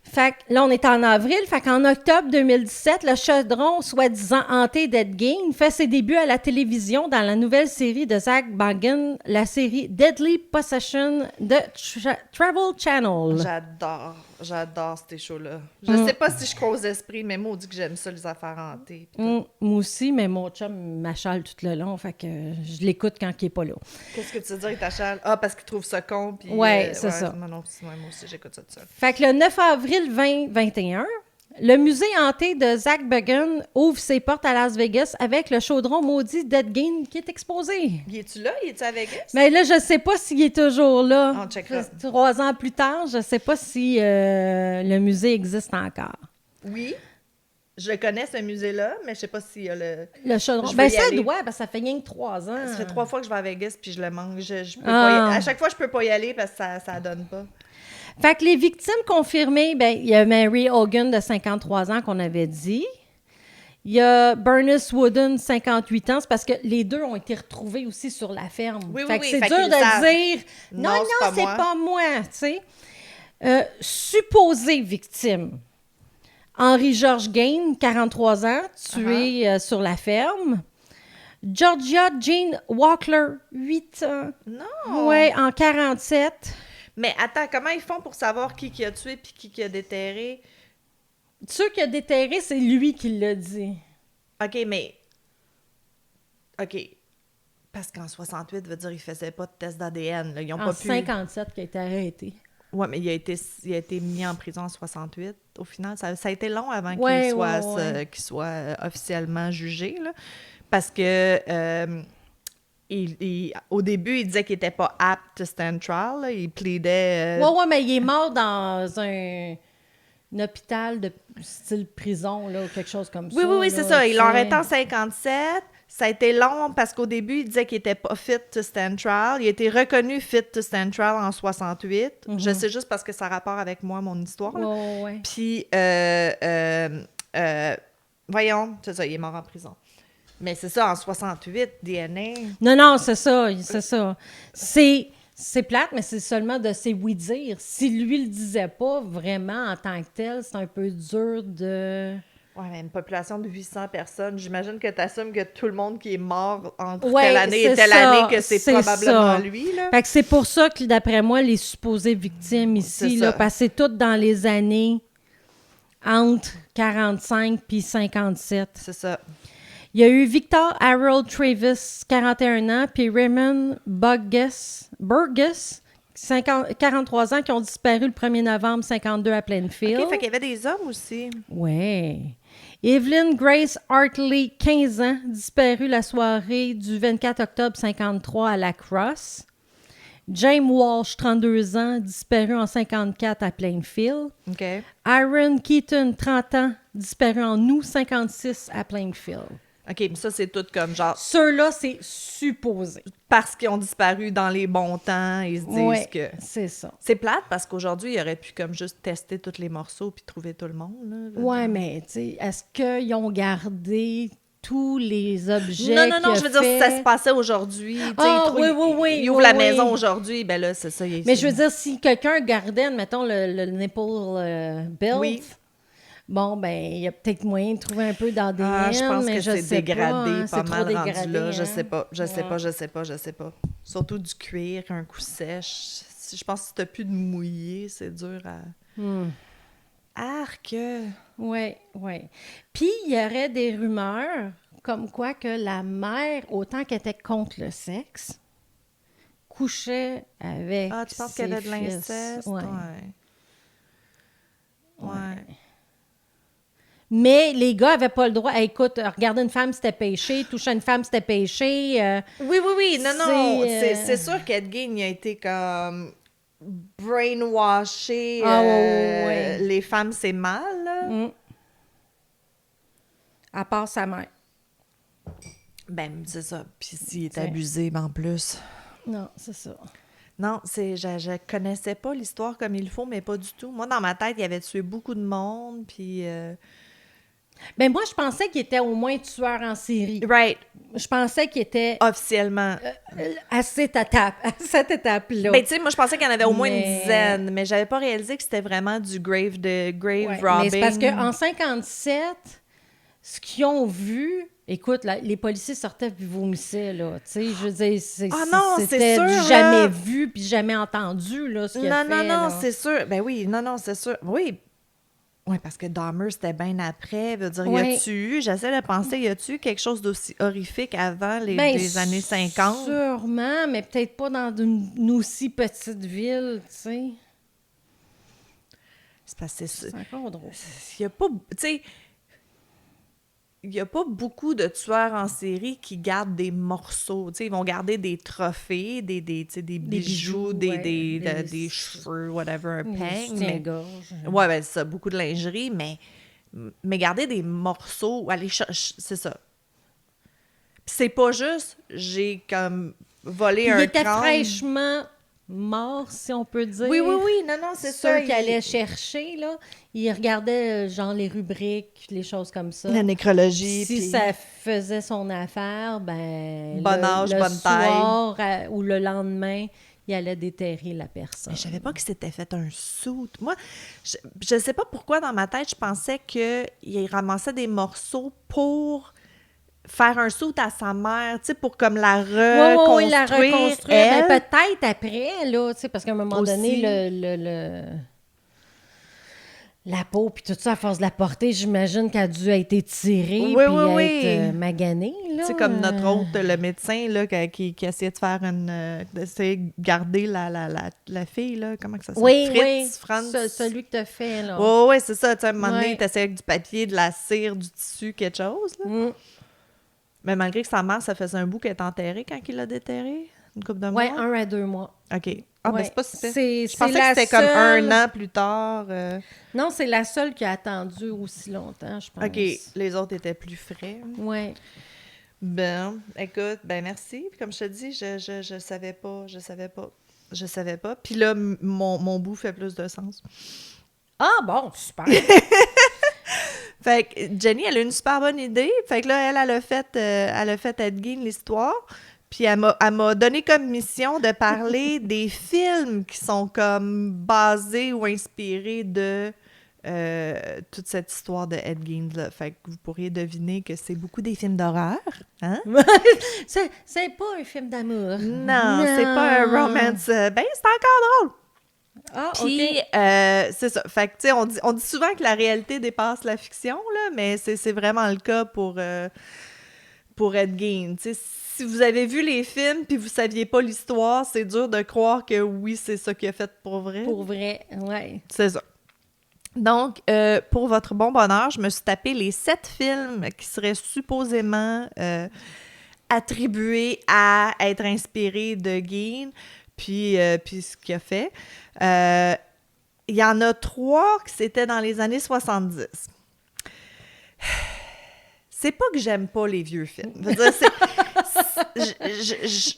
Fait que là, on est en avril. Fait qu'en octobre 2017, le chaudron, soi-disant hanté d'Ed Gein, fait ses débuts à la télévision dans la nouvelle série de Zach Bagan, la série Deadly Possession de Travel Channel. J'adore ces shows-là. Je sais pas si je crois aux esprits, mais moi, on dit que j'aime ça, les affaires hantées. Moi aussi, mais mon chum m'achale tout le long, fait que je l'écoute quand il est pas là. Qu'est-ce que tu veux dire, il t'achale? Ah, parce qu'il trouve ça con, puis... Ouais, c'est ça. Moi aussi, j'écoute ça tout seul. Fait que le 9 avril 2021, le musée hanté de Zach Bagan ouvre ses portes à Las Vegas avec le chaudron maudit d'Ed Gein qui est exposé. Y es-tu là? Y es-tu à Vegas? Mais là, je sais pas s'il est toujours là. On checkera. 3 ans plus tard, je sais pas si le musée existe encore. Oui. Je connais ce musée-là, mais je sais pas s'il y a Le chaudron. Je veux Ben, y ça aller. doit, parce que ça fait rien que 3 ans. Ça fait 3 fois que je vais à Vegas, puis je le manque. Je peux Ah. pas y aller. À chaque fois, je peux pas y aller parce que ça donne pas. Fait que les victimes confirmées, ben, il y a Mary Hogan de 53 ans qu'on avait dit. Il y a Bernice Wooden, 58 ans. C'est parce que les deux ont été retrouvés aussi sur la ferme. Oui, fait oui, que oui. c'est Fait dur qu'ils de savent. dire « Non, Non, c'est pas pas moi. » Tu sais. Supposée victime. Henry-George Gein, 43 ans, tué sur la ferme. Georgia Jean Walker, 8 ans. Non! Oui, en 47. Mais attends, comment ils font pour savoir qui a tué puis qui a déterré? Ceux qui a déterré, c'est lui qui l'a dit. OK, mais... OK. Parce qu'en 68, veut dire qu'ils faisaient pas de test d'ADN. Là. Ils ont En pas pu... 57 qui a été arrêté. Ouais, mais il a été mis en prison en 68. Au final, ça a été long avant Ouais, qu'il soit officiellement jugé. Là. Parce que... au début, il disait qu'il n'était pas apte to stand trial. Là. Il plaidait... Ouais, mais il est mort dans un hôpital de style prison, là, ou quelque chose comme ça. Oui, là, c'est ça. Ils l'ont tu sais. arrêté en 57. Ça a été long parce qu'au début, il disait qu'il n'était pas fit to stand trial. Il a été reconnu fit to stand trial en 68. Je sais juste parce que ça a rapport avec moi, mon histoire. Là. Ouais. Puis, voyons, c'est ça, il est mort en prison. Mais c'est ça, en 68, DNA... Non, c'est ça. C'est plate, mais c'est seulement de ses oui-dire. Si lui le disait pas vraiment en tant que tel, c'est un peu dur de... Ouais, mais une population de 800 personnes, j'imagine que tu assumes que tout le monde qui est mort entre Ouais, telle année et c'est telle ça, année, que c'est c'est probablement ça. lui, là. Fait que c'est pour ça que, d'après moi, les supposées victimes ici, C'est là, ça. parce que c'est toutes dans les années entre 45 puis 57. C'est ça. Il y a eu Victor Harold Travis, 41 ans, puis Raymond Burgess, 43 ans, qui ont disparu le 1er novembre 52 à Plainfield. OK, fait qu'il y avait des hommes aussi. Ouais. Evelyn Grace Hartley, 15 ans, disparue la soirée du 24 octobre 53 à La Crosse. James Walsh, 32 ans, disparu en 54 à Plainfield. OK. Aaron Keaton, 30 ans, disparu en août 56 à Plainfield. OK, mais ça, c'est tout comme genre... Ceux-là, c'est supposé. Parce qu'ils ont disparu dans les bons temps, ils se disent que... c'est ça. C'est plate parce qu'aujourd'hui, ils auraient pu comme juste tester tous les morceaux puis trouver tout le monde. Là, Ouais, mais tu sais, est-ce qu'ils ont gardé tous les objets Non, je veux dire, si ça se fait? passait aujourd'hui, tu sais, Ah, oui, il ouvre la maison aujourd'hui, ben là, c'est ça. Mais je veux dire, si quelqu'un gardait, mettons, le nipple belt, Oui. bon, ben, il y a peut-être moyen de trouver un peu d'ADN, Je pense mais que je c'est sais dégradé, pas, hein, pas c'est trop mal rendu dégradé, là. Je hein. sais pas, je sais Ouais. pas, je sais pas, je sais pas. Surtout du cuir, un coup sèche. Je pense que si t'as plus de mouillé, c'est dur à... Arc! Oui. Puis, il y aurait des rumeurs comme quoi que la mère, autant qu'elle était contre le sexe, couchait avec Ah, tu penses ses qu'il y avait de fils. l'inceste? Ouais. Ouais. Mais les gars avaient pas le droit. Hey, écoute, regarder une femme, c'était péché. Toucher une femme, c'était péché. Oui. Non. C'est, C'est sûr qu'Ed Gein, il a été comme brainwashé. Ah, ouais. Les femmes, c'est mal, là. À part sa mère. Ben, c'est ça. Puis s'il est C'est- abusé, ben en plus. Non, c'est ça. Non, je connaissais pas l'histoire comme il faut, mais pas du tout. Moi, dans ma tête, il avait tué beaucoup de monde, puis... Ben moi, je pensais qu'il était au moins tueur en série. Right. Je pensais qu'il était Officiellement. à cette étape-là. Ben, tu sais, moi, je pensais qu'il y en avait au moins une Mais- dizaine, mais j'avais pas réalisé que c'était vraiment du grave Ouais, robbing. mais c'est parce qu'en 57, ce qu'ils ont vu... Écoute, les policiers sortaient puis vomissaient, là. Tu sais, je veux dire, Ah non, c'est c'était sûr, du là. jamais vu puis jamais entendu, là, ce qu'il a fait, Non, là. c'est sûr. Ben oui, non, c'est sûr. Oui. Oui, parce que Dahmer, c'était bien après. Veut dire, Ouais. y a-tu eu, j'essaie de penser, y a-tu eu quelque chose d'aussi horrifique avant Ben, les années 50? Sûrement, mais peut-être pas dans une aussi petite ville, tu sais. C'est parce que C'est encore drôle. il y a pas, tu sais, il y a pas beaucoup de tueurs en série qui gardent des morceaux. Tu sais, ils vont garder des trophées, des bijoux, bijoux, des cheveux, whatever, un peigne. Mais... Soutien-gorge. Ouais, ben c'est ça, beaucoup de lingerie, mais garder des morceaux, aller chercher, c'est ça. Puis c'est pas juste, j'ai comme volé Puis un il était crâne. fraîchement mort, si on peut dire. Oui, non, c'est Ceux ça. qui allaient chercher, là, ils regardaient, genre, les rubriques, les choses comme ça. La nécrologie, Si puis... ça faisait son affaire, ben... Bon âge, bonne taille. soir, ou le lendemain, il allait déterrer la personne. Mais je savais pas qu'il s'était fait un suit. Moi, je sais pas pourquoi dans ma tête, je pensais qu'il ramassait des morceaux pour faire un suit à sa mère, tu sais, pour comme la reconstruire. Oui, la reconstruire. elle. Ben, peut-être après, là, tu sais, parce qu'à un moment Aussi. donné, la peau, puis tout ça, à force de la porter, j'imagine qu'elle a dû être étirée, Oui, puis oui, être maganée, là. Tu sais, comme notre autre, le médecin, là, qui essayait de faire d'essayer de garder la fille, là, comment que ça s'appelle? Fritz, Franz. Celui que t'as fait, là. Oui, c'est ça, tu sais, à un moment donné, Ouais. t'essayais avec du papier, de la cire, du tissu, quelque chose, là. Mm. Mais malgré que sa mère, ça faisait un bout qu'elle est enterrée quand il l'a déterrée, une couple de mois. Ouais, 1 à 2 mois. OK. Ah, ben Ouais. c'est pas si pire. C'est Je pensais la que c'était comme seule- un an plus tard. Non, c'est la seule qui a attendu aussi longtemps, je pense. OK, les autres étaient plus frais. Ouais. Ben, écoute, ben merci. Puis comme je te dis, je savais pas. Je savais pas. Puis là, mon bout fait plus de sens. Ah, bon, super. Fait que Jenny, elle a une super bonne idée. Fait que là, elle a fait Ed Gein l'histoire. Puis elle m'a donné comme mission de parler des films qui sont comme basés ou inspirés de toute cette histoire de Ed Gein là. Fait que vous pourriez deviner que c'est beaucoup des films d'horreur, hein? c'est pas un film d'amour. Non, c'est pas un romance. Ben, c'est encore drôle. Ah, Puis, OK. c'est ça. Fait que, tu sais, on dit souvent que la réalité dépasse la fiction, là, mais c'est vraiment le cas pour Ed Gein. Tu sais, si vous avez vu les films puis vous saviez pas l'histoire, c'est dur de croire que oui, c'est ça qu'il a fait pour vrai. Pour vrai, ouais. C'est ça. Donc, pour votre bon bonheur, je me suis tapé les 7 films qui seraient supposément attribués à être inspirés de Gein, puis ce qu'il a fait. Il y en a 3 qui c'était dans les années 70. c'est pas que j'aime pas les vieux films. Je veux dire,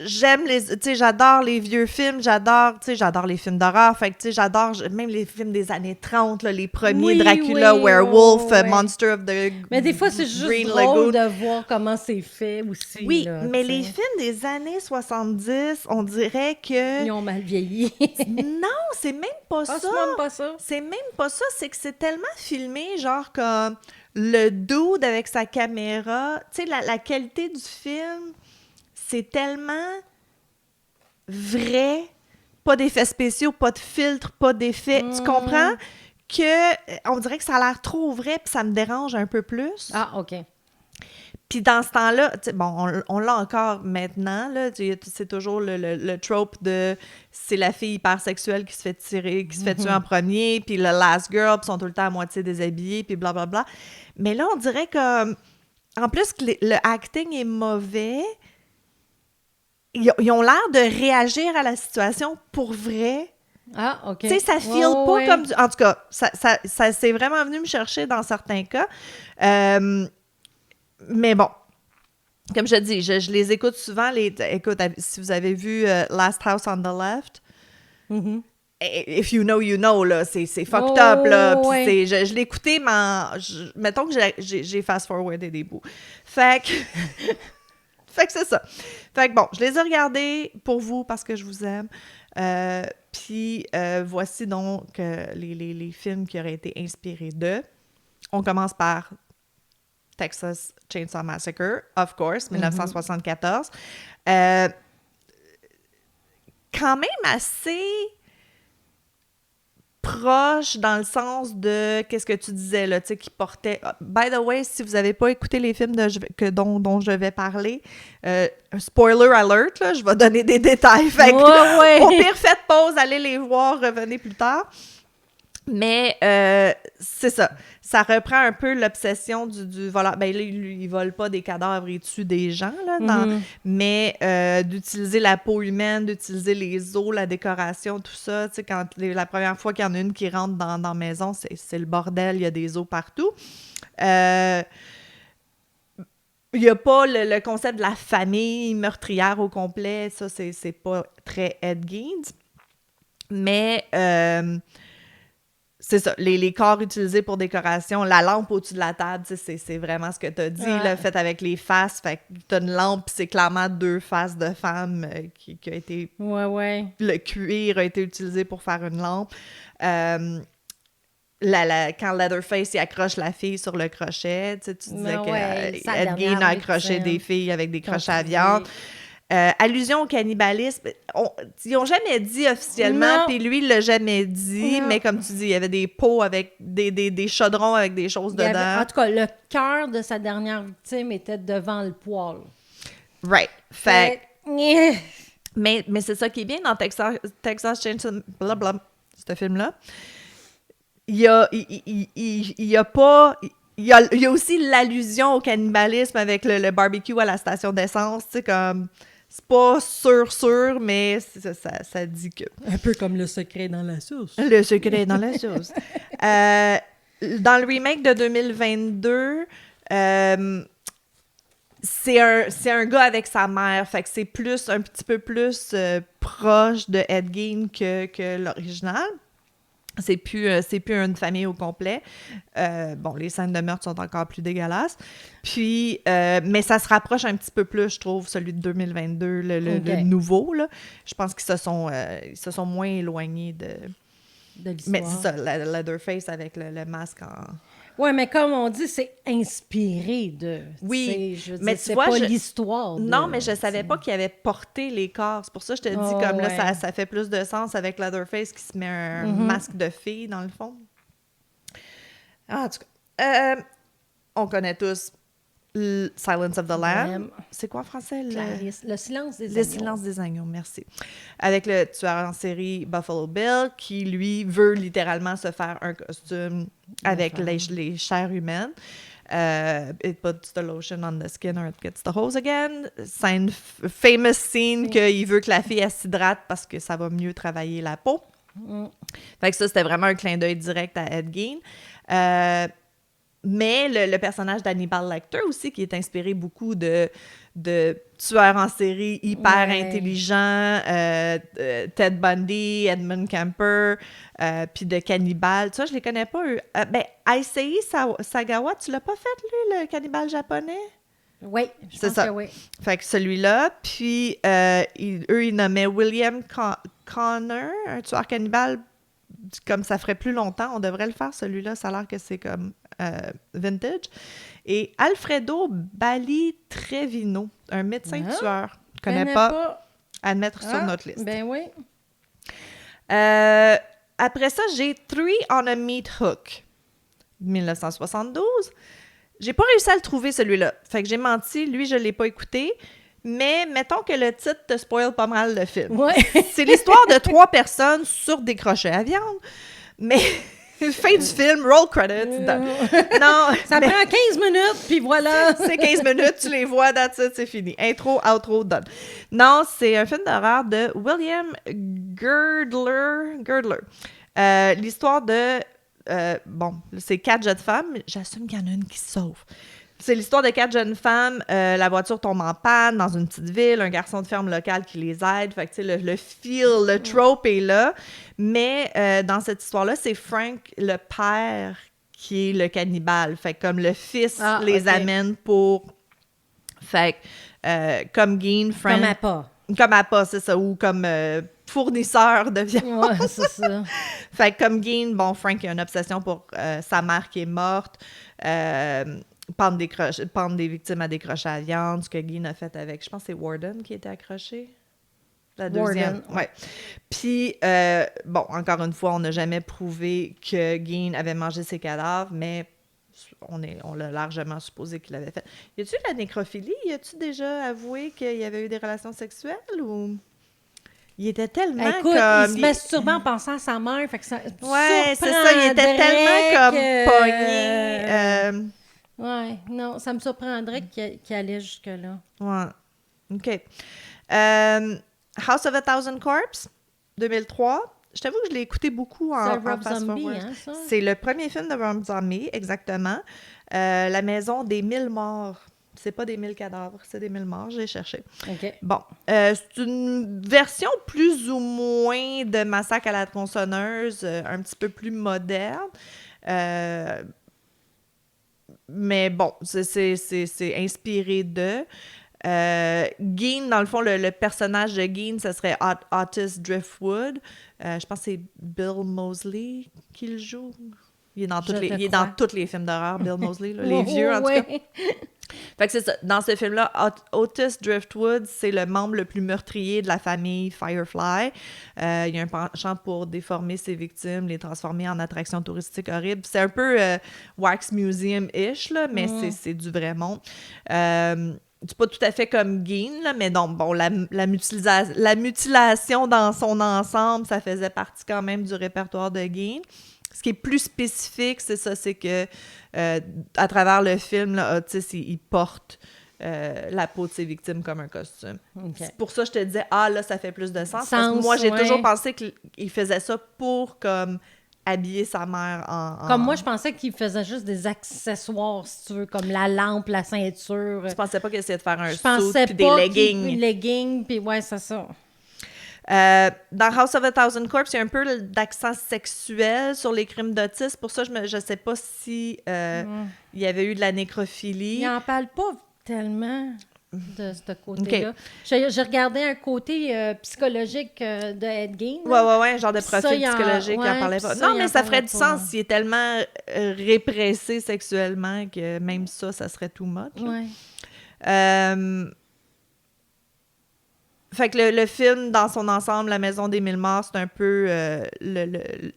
j'aime les... Tu sais, j'adore les vieux films, j'adore les films d'horreur. Fait que, tu sais, j'adore même les films des années 30, là, les premiers Dracula, Werewolf, Monster of the Mais des fois, c'est juste Green drôle Lagoon. de voir comment c'est fait aussi. Oui, là, mais t'sais. les films des années 70, on dirait que... Ils ont mal vieilli. Non, c'est même pas Ah, ça. c'est même pas ça. C'est même pas ça, c'est que c'est tellement filmé, genre comme le dude avec sa caméra. Tu sais, la qualité du film, c'est tellement vrai. Pas d'effets spéciaux, pas de filtre, pas d'effets. Tu comprends? On dirait que ça a l'air trop vrai, puis ça me dérange un peu plus. Ah, OK. Puis dans ce temps-là, tu sais, bon, on l'a encore maintenant, là, c'est toujours le trope de c'est la fille hypersexuelle qui se fait tirer, qui se fait tuer en premier, puis le last girl, puis sont tout le temps à moitié déshabillés, puis blablabla. Mais là, on dirait que, en plus que le acting est mauvais, ils ont l'air de réagir à la situation pour vrai. Ah, OK. Tu sais, ça feel pas comme... En tout cas, ça c'est vraiment venu me chercher dans certains cas. Mais bon, comme je te dis, je les écoute souvent. Écoute, si vous avez vu Last House on the Left, if you know, you know, là, c'est fucked up, là. Puis je l'ai écouté, mais mettons que j'ai fast-forwardé des bouts. Fait que... fait que c'est ça. Fait que bon, je les ai regardés pour vous parce que je vous aime. Puis voici donc les films qui auraient été inspirés d'eux. On commence par Texas Chainsaw Massacre, of course, 1974. Quand même assez proche dans le sens de qu'est-ce que tu disais, là, tu sais, qui portait... By the way, si vous n'avez pas écouté les films dont je vais parler, spoiler alert, là, je vais donner des détails. Fait que, au pire, faites pause, allez les voir, revenez plus tard. Mais c'est ça. Ça reprend un peu l'obsession du voleur. Ben là, il vole pas des cadavres, il tue des gens, là, mais d'utiliser la peau humaine, d'utiliser les os, la décoration, tout ça. Tu sais, quand la première fois qu'il y en a une qui rentre dans la maison, c'est le bordel, il y a des os partout. Il n'y a pas le concept de la famille meurtrière au complet. Ça, c'est pas très Ed Gein. Mais... c'est ça, les corps utilisés pour décoration, la lampe au-dessus de la table, c'est vraiment ce que tu as dit, là, fait avec les faces. Fait que tu as une lampe, puis c'est clairement 2 faces de femmes qui a été... Le cuir a été utilisé pour faire une lampe. Quand Leatherface il accroche la fille sur le crochet, tu disais que Ed Gein a accroché des filles avec des crochets à viande. Allusion au cannibalisme, ils n'ont jamais dit officiellement, puis lui, il l'a jamais dit, mais comme tu dis, il y avait des pots avec des chaudrons avec des choses dedans. En tout cas, le cœur de sa dernière victime était devant le poêle. Right. Fait... mais c'est ça qui est bien dans Texas Chainsaw, blablabla, ce film-là. Il y a pas... Il y a aussi l'allusion au cannibalisme avec le barbecue à la station d'essence, tu sais, comme... C'est pas sûr, mais ça dit que... Un peu comme le secret dans la sauce. Le secret dans la sauce. Dans le remake de 2022, c'est un gars avec sa mère, fait que c'est un petit peu plus proche de Ed Gein que l'original. C'est plus une famille au complet. Bon, les scènes de meurtre sont encore plus dégueulasses. Puis, mais ça se rapproche un petit peu plus, je trouve, celui de 2022, le nouveau, là. Je pense qu'ils se sont moins éloignés de l'histoire. Mais c'est ça, Leatherface avec le masque en... Oui, mais comme on dit, c'est inspiré de... Oui, je veux mais dire, c'est pas l'histoire. Non, mais je savais pas qu'il avait porté les corps. C'est pour ça que je te dis, comme là, ça fait plus de sens avec Leatherface qui se met un masque de fille, dans le fond. En tout cas, on connaît tous Silence of the Lamb. C'est quoi en français? Le silence des agneaux. Le silence des agneaux, merci. Avec le tueur en série Buffalo Bill, qui, lui, veut littéralement se faire un costume avec les chairs humaines. It puts the lotion on the skin or it gets the hose again. C'est une famous scene qu'il veut que la fille s'hydrate parce que ça va mieux travailler la peau. Fait que ça, c'était vraiment un clin d'œil direct à Ed Gein. mais le personnage d'Hannibal Lecter aussi, qui est inspiré beaucoup de tueurs en série hyper intelligents, Ted Bundy, Edmund Kemper, puis de cannibales. Ça, je les connais pas, eux. Issei Sagawa, tu l'as pas fait, lui, le cannibale japonais? Oui, je pense que oui. Fait que celui-là, puis eux, ils nommaient William Connor, un tueur cannibale, comme ça ferait plus longtemps. On devrait le faire, celui-là. Ça a l'air que c'est comme vintage. Et Alfredo Bali Trevino, un médecin tueur. Je connais pas. À mettre sur notre liste. Ben oui. Après ça, j'ai Three on a Meat Hook, 1972. J'ai pas réussi à le trouver, celui-là. Fait que j'ai menti. Lui, je l'ai pas écouté. Mais mettons que le titre te spoil pas mal le film. Ouais. C'est l'histoire de 3 personnes sur des crochets à viande. Mais fin du film, roll credits. Non, ça prend 15 minutes, puis voilà. C'est 15 minutes, tu les vois, that's it, c'est fini. Intro, outro, done. Non, c'est un film d'horreur de William Girdler. L'histoire de... c'est 4 jeunes femmes. J'assume qu'il y en a une qui se sauve. C'est l'histoire de 4 jeunes femmes. La voiture tombe en panne dans une petite ville. Un garçon de ferme locale qui les aide. Fait que, tu sais, le feel, le trope est là. Mais dans cette histoire-là, c'est Frank, le père, qui est le cannibale. Fait que comme le fils les amène pour... Fait que, comme Gein, Frank... Comme appât. Comme appât, c'est ça. Ou comme fournisseur de viande. Ouais, c'est ça. Fait que comme Gein, Frank a une obsession pour sa mère qui est morte. Pendre des victimes à des crochets à viande, ce que Gein a fait avec, je pense que c'est Warden qui était accroché. La deuxième. Ouais. Puis, encore une fois, on n'a jamais prouvé que Gein avait mangé ses cadavres, mais on l'a largement supposé qu'il l'avait fait. Y a-tu de la nécrophilie? Y a-tu déjà avoué qu'il y avait eu des relations sexuelles ou... Il était tellement Écoute, comme... il se masturbait en pensant à sa mère, fait que ça ouais, c'est ça, il était tellement comme pogné... Ouais, non, ça me surprendrait qu'il allait jusque-là. Ouais, OK. House of a Thousand Corpses, 2003. Je t'avoue que je l'ai écouté beaucoup en fast-forward. Hein, ça? C'est le premier film de Rob Zombie, exactement. La maison des 1000 morts. C'est pas des 1000 cadavres, c'est des 1000 morts, j'ai cherché. OK. Bon, c'est une version plus ou moins de Massacre à la tronçonneuse, un petit peu plus moderne. Mais bon, c'est inspiré de... Gein, dans le fond, le personnage de Gein, ce serait Otis Driftwood. Je pense que c'est Bill Moseley qui le joue. Il est dans tous les films d'horreur, Bill Moseley, là, les vieux, en tout cas. Fait que c'est ça. Dans ce film-là, Otis Driftwood, c'est le membre le plus meurtrier de la famille Firefly. Il y a un penchant pour déformer ses victimes, les transformer en attractions touristiques horribles. C'est un peu Wax Museum-ish, là, mais c'est du vrai monde. C'est pas tout à fait comme Gein, là, mais donc, bon, la mutilation dans son ensemble, ça faisait partie quand même du répertoire de Gein. Ce qui est plus spécifique, c'est ça, c'est que à travers le film, là, Otis, il porte la peau de ses victimes comme un costume. Okay. C'est pour ça que je te disais, là, ça fait plus de sens. Parce que moi, j'ai toujours pensé qu'il faisait ça pour, comme, habiller sa mère en... Comme moi, je pensais qu'il faisait juste des accessoires, si tu veux, comme la lampe, la ceinture. Je pensais pas qu'il essayait de faire un suit puis des leggings. Des leggings, puis ouais, c'est ça. Dans House of a Thousand Corpses, il y a un peu d'accent sexuel sur les crimes d'Otis. Pour ça, je sais pas si il y avait eu de la nécrophilie. Il n'en parle pas tellement de ce côté-là. Okay. J'ai regardé un côté psychologique de Ed Gein. Ouais, un genre de profil psychologique, il en parlait pas. Non, mais ça ferait du sens. Il est tellement répressé sexuellement que même ça serait too much. Ouais. Fait que le film, dans son ensemble, La Maison des 1000 morts, c'est un peu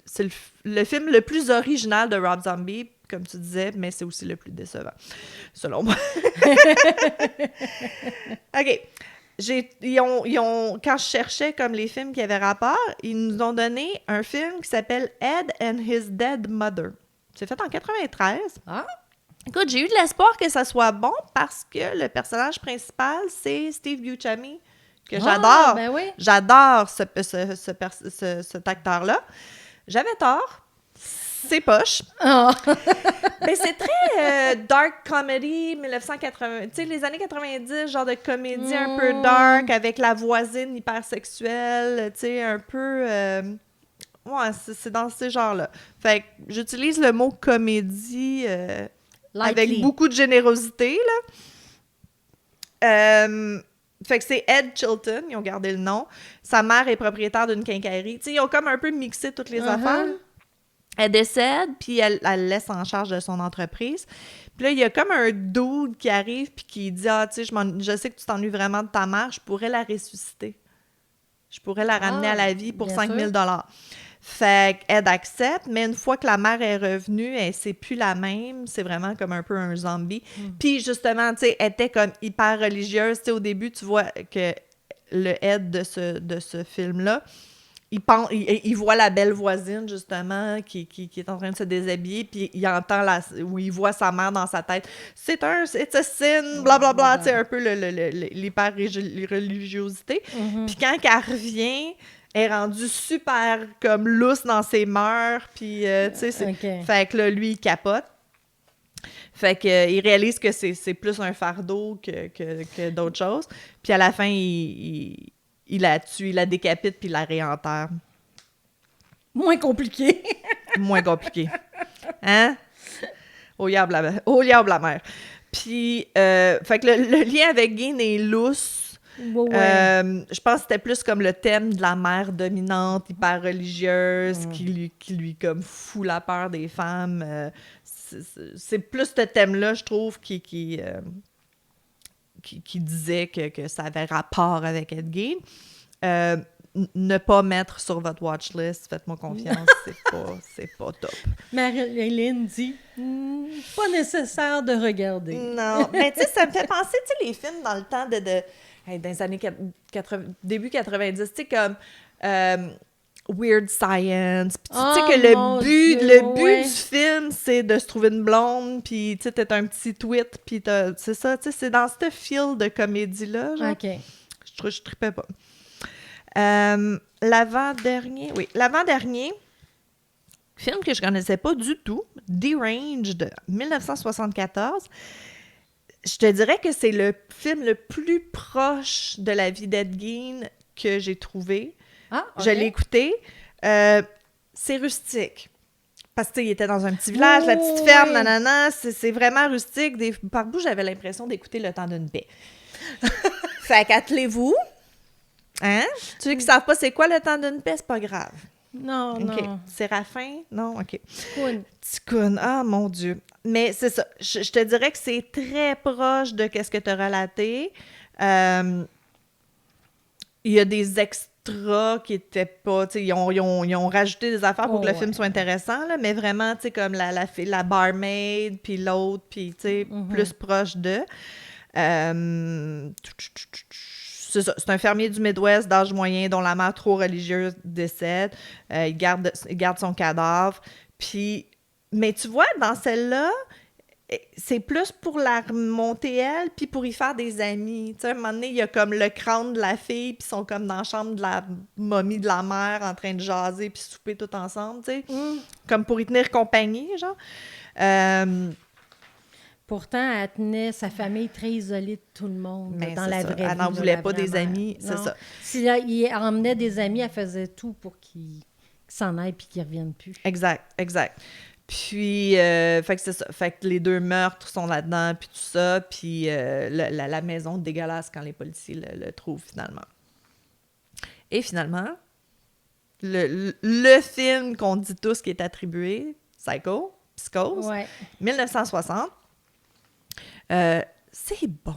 c'est le film le plus original de Rob Zombie, comme tu disais, mais c'est aussi le plus décevant, selon moi. OK. Quand je cherchais comme les films qui avaient rapport, ils nous ont donné un film qui s'appelle Ed and His Dead Mother. C'est fait en 93. Ah! Écoute, j'ai eu de l'espoir que ça soit bon parce que le personnage principal, c'est Steve Buscemi, que j'adore. Ben oui. J'adore cet acteur-là. J'avais tort. c'est poche. Ah. Mais c'est très dark comedy, 1980, tu sais, les années 90, genre de comédie un peu dark, avec la voisine hyper sexuelle, tu sais, un peu... ouais, c'est dans ces genres-là. Fait que j'utilise le mot comédie avec Lightly. beaucoup de générosité, là. Fait que c'est Ed Chilton, ils ont gardé le nom. Sa mère est propriétaire d'une quincaillerie. Tu sais, ils ont comme un peu mixé toutes les affaires. Elle décède, puis elle laisse en charge de son entreprise. Puis là, il y a comme un dude qui arrive, puis qui dit « Ah, tu sais, je sais que tu t'ennuies vraiment de ta mère, je pourrais la ressusciter. Je pourrais la ramener à la vie pour bien 5 000 sûr. » Fait qu'Ed accepte, mais une fois que la mère est revenue, c'est plus la même. C'est vraiment comme un peu un zombie. Puis justement, tu sais, elle était comme hyper religieuse. Tu sais, au début, tu vois que le Ed de ce film-là, il voit la belle voisine, justement, qui est en train de se déshabiller, puis il entend où il voit sa mère dans sa tête. It's a sin, blablabla, tu sais, un peu l'hyper-religiosité. Puis quand elle revient, elle est rendue super, comme, lousse dans ses mœurs, puis, tu sais, OK. fait que là, lui, il capote. Fait que il réalise que c'est plus un fardeau que d'autres choses. Puis à la fin, il la tue, il la décapite, puis il la réenterre. Moins compliqué. Moins compliqué. Hein? Au diable la mère. Puis, fait que le lien avec Gin est lousse. Ouais. Je pense que c'était plus comme le thème de la mère dominante, hyper religieuse, qui lui comme fout la peur des femmes. C'est plus ce thème-là, je trouve, qui disait que ça avait rapport avec Ed Gein. Ne pas mettre sur votre watchlist, faites-moi confiance, c'est pas top. Marie-Hélène dit pas nécessaire de regarder. Non, mais tu sais, ça me fait penser, tu sais, les films dans le temps dans les années 80, début 90, tu sais, comme Weird Science. Puis tu sais que mon le Dieu, but ouais. du film, c'est de se trouver une blonde, puis tu sais, t'as un petit tweet, puis c'est ça, tu sais, c'est dans ce feel de comédie-là, genre. OK. Je trippais pas. L'avant-dernier, film que je connaissais pas du tout, Deranged, 1974. Je te dirais que c'est le film le plus proche de la vie d'Ed Gein que j'ai trouvé. Ah, OK. Je l'ai écouté. C'est rustique. Parce que, il était dans un petit village, la petite ferme, Ouais. nanana. C'est vraiment rustique. Par bout, j'avais l'impression d'écouter Le Temps d'une paix. Fait qu'attelez-vous. Hein? Ceux qui savent pas c'est quoi Le Temps d'une paix, c'est pas grave. Non, OK. non. Séraphin? Non? OK. Cool. Ticoun, ah mon Dieu. Mais c'est ça. Je te dirais que c'est très proche de ce que tu as relaté. Il y a des extras qui étaient pas. Ils ont rajouté des affaires pour que le film soit intéressant, là, mais vraiment, tu sais, comme la barmaid, puis l'autre, puis tu sais, plus proche d'eux. C'est ça. C'est un fermier du Midwest d'âge moyen dont la mère trop religieuse décède. Il garde son cadavre. Puis, mais tu vois, dans celle-là, c'est plus pour la remonter elle, puis pour y faire des amis. Tu sais, à un moment donné, il y a comme le crâne de la fille, puis ils sont comme dans la chambre de la momie de la mère, en train de jaser, puis souper tout ensemble, tu sais. Comme pour y tenir compagnie, genre. Pourtant, elle tenait sa famille très isolée de tout le monde Mais dans c'est la ça. vraie vie. Elle n'en là, voulait la pas des vraie mère. amis, c'est Non. ça. Si il emmenait des amis, elle faisait tout pour qu'ils s'en aillent puis qu'ils ne reviennent plus. Exact. Puis, fait que c'est ça. Fait que les deux meurtres sont là-dedans, puis tout ça. Puis la maison dégueulasse quand les policiers le trouvent, finalement. Et finalement, le film qu'on dit tous qui est attribué, Psychose, Ouais. 1960. C'est bon.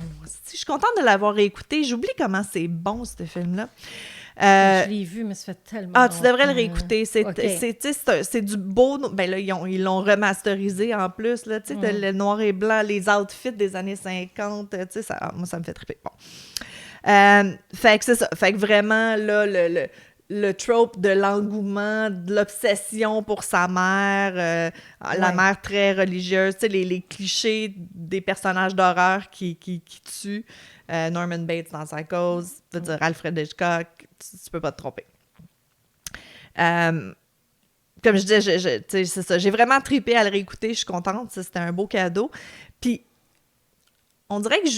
Je suis contente de l'avoir réécouté. J'oublie comment c'est bon, ce film-là. Je l'ai vu, mais ça fait tellement Ah, tu devrais le longtemps. réécouter. C'est du beau... Ben là, ils l'ont remasterisé en plus. Là, tu sais, t'as le noir et blanc, les outfits des années 50. Tu sais, moi, ça me fait triper. Bon. Fait que c'est ça. Fait que vraiment, là, le trope de l'engouement, de l'obsession pour sa mère, la mère très religieuse, tu sais, les clichés des personnages d'horreur qui tuent. Norman Bates dans Psychose, dire Alfred Hitchcock, tu peux pas te tromper. comme je disais, tu sais, c'est ça. J'ai vraiment trippé à le réécouter. Je suis contente. Ça, c'était un beau cadeau. Puis, on dirait que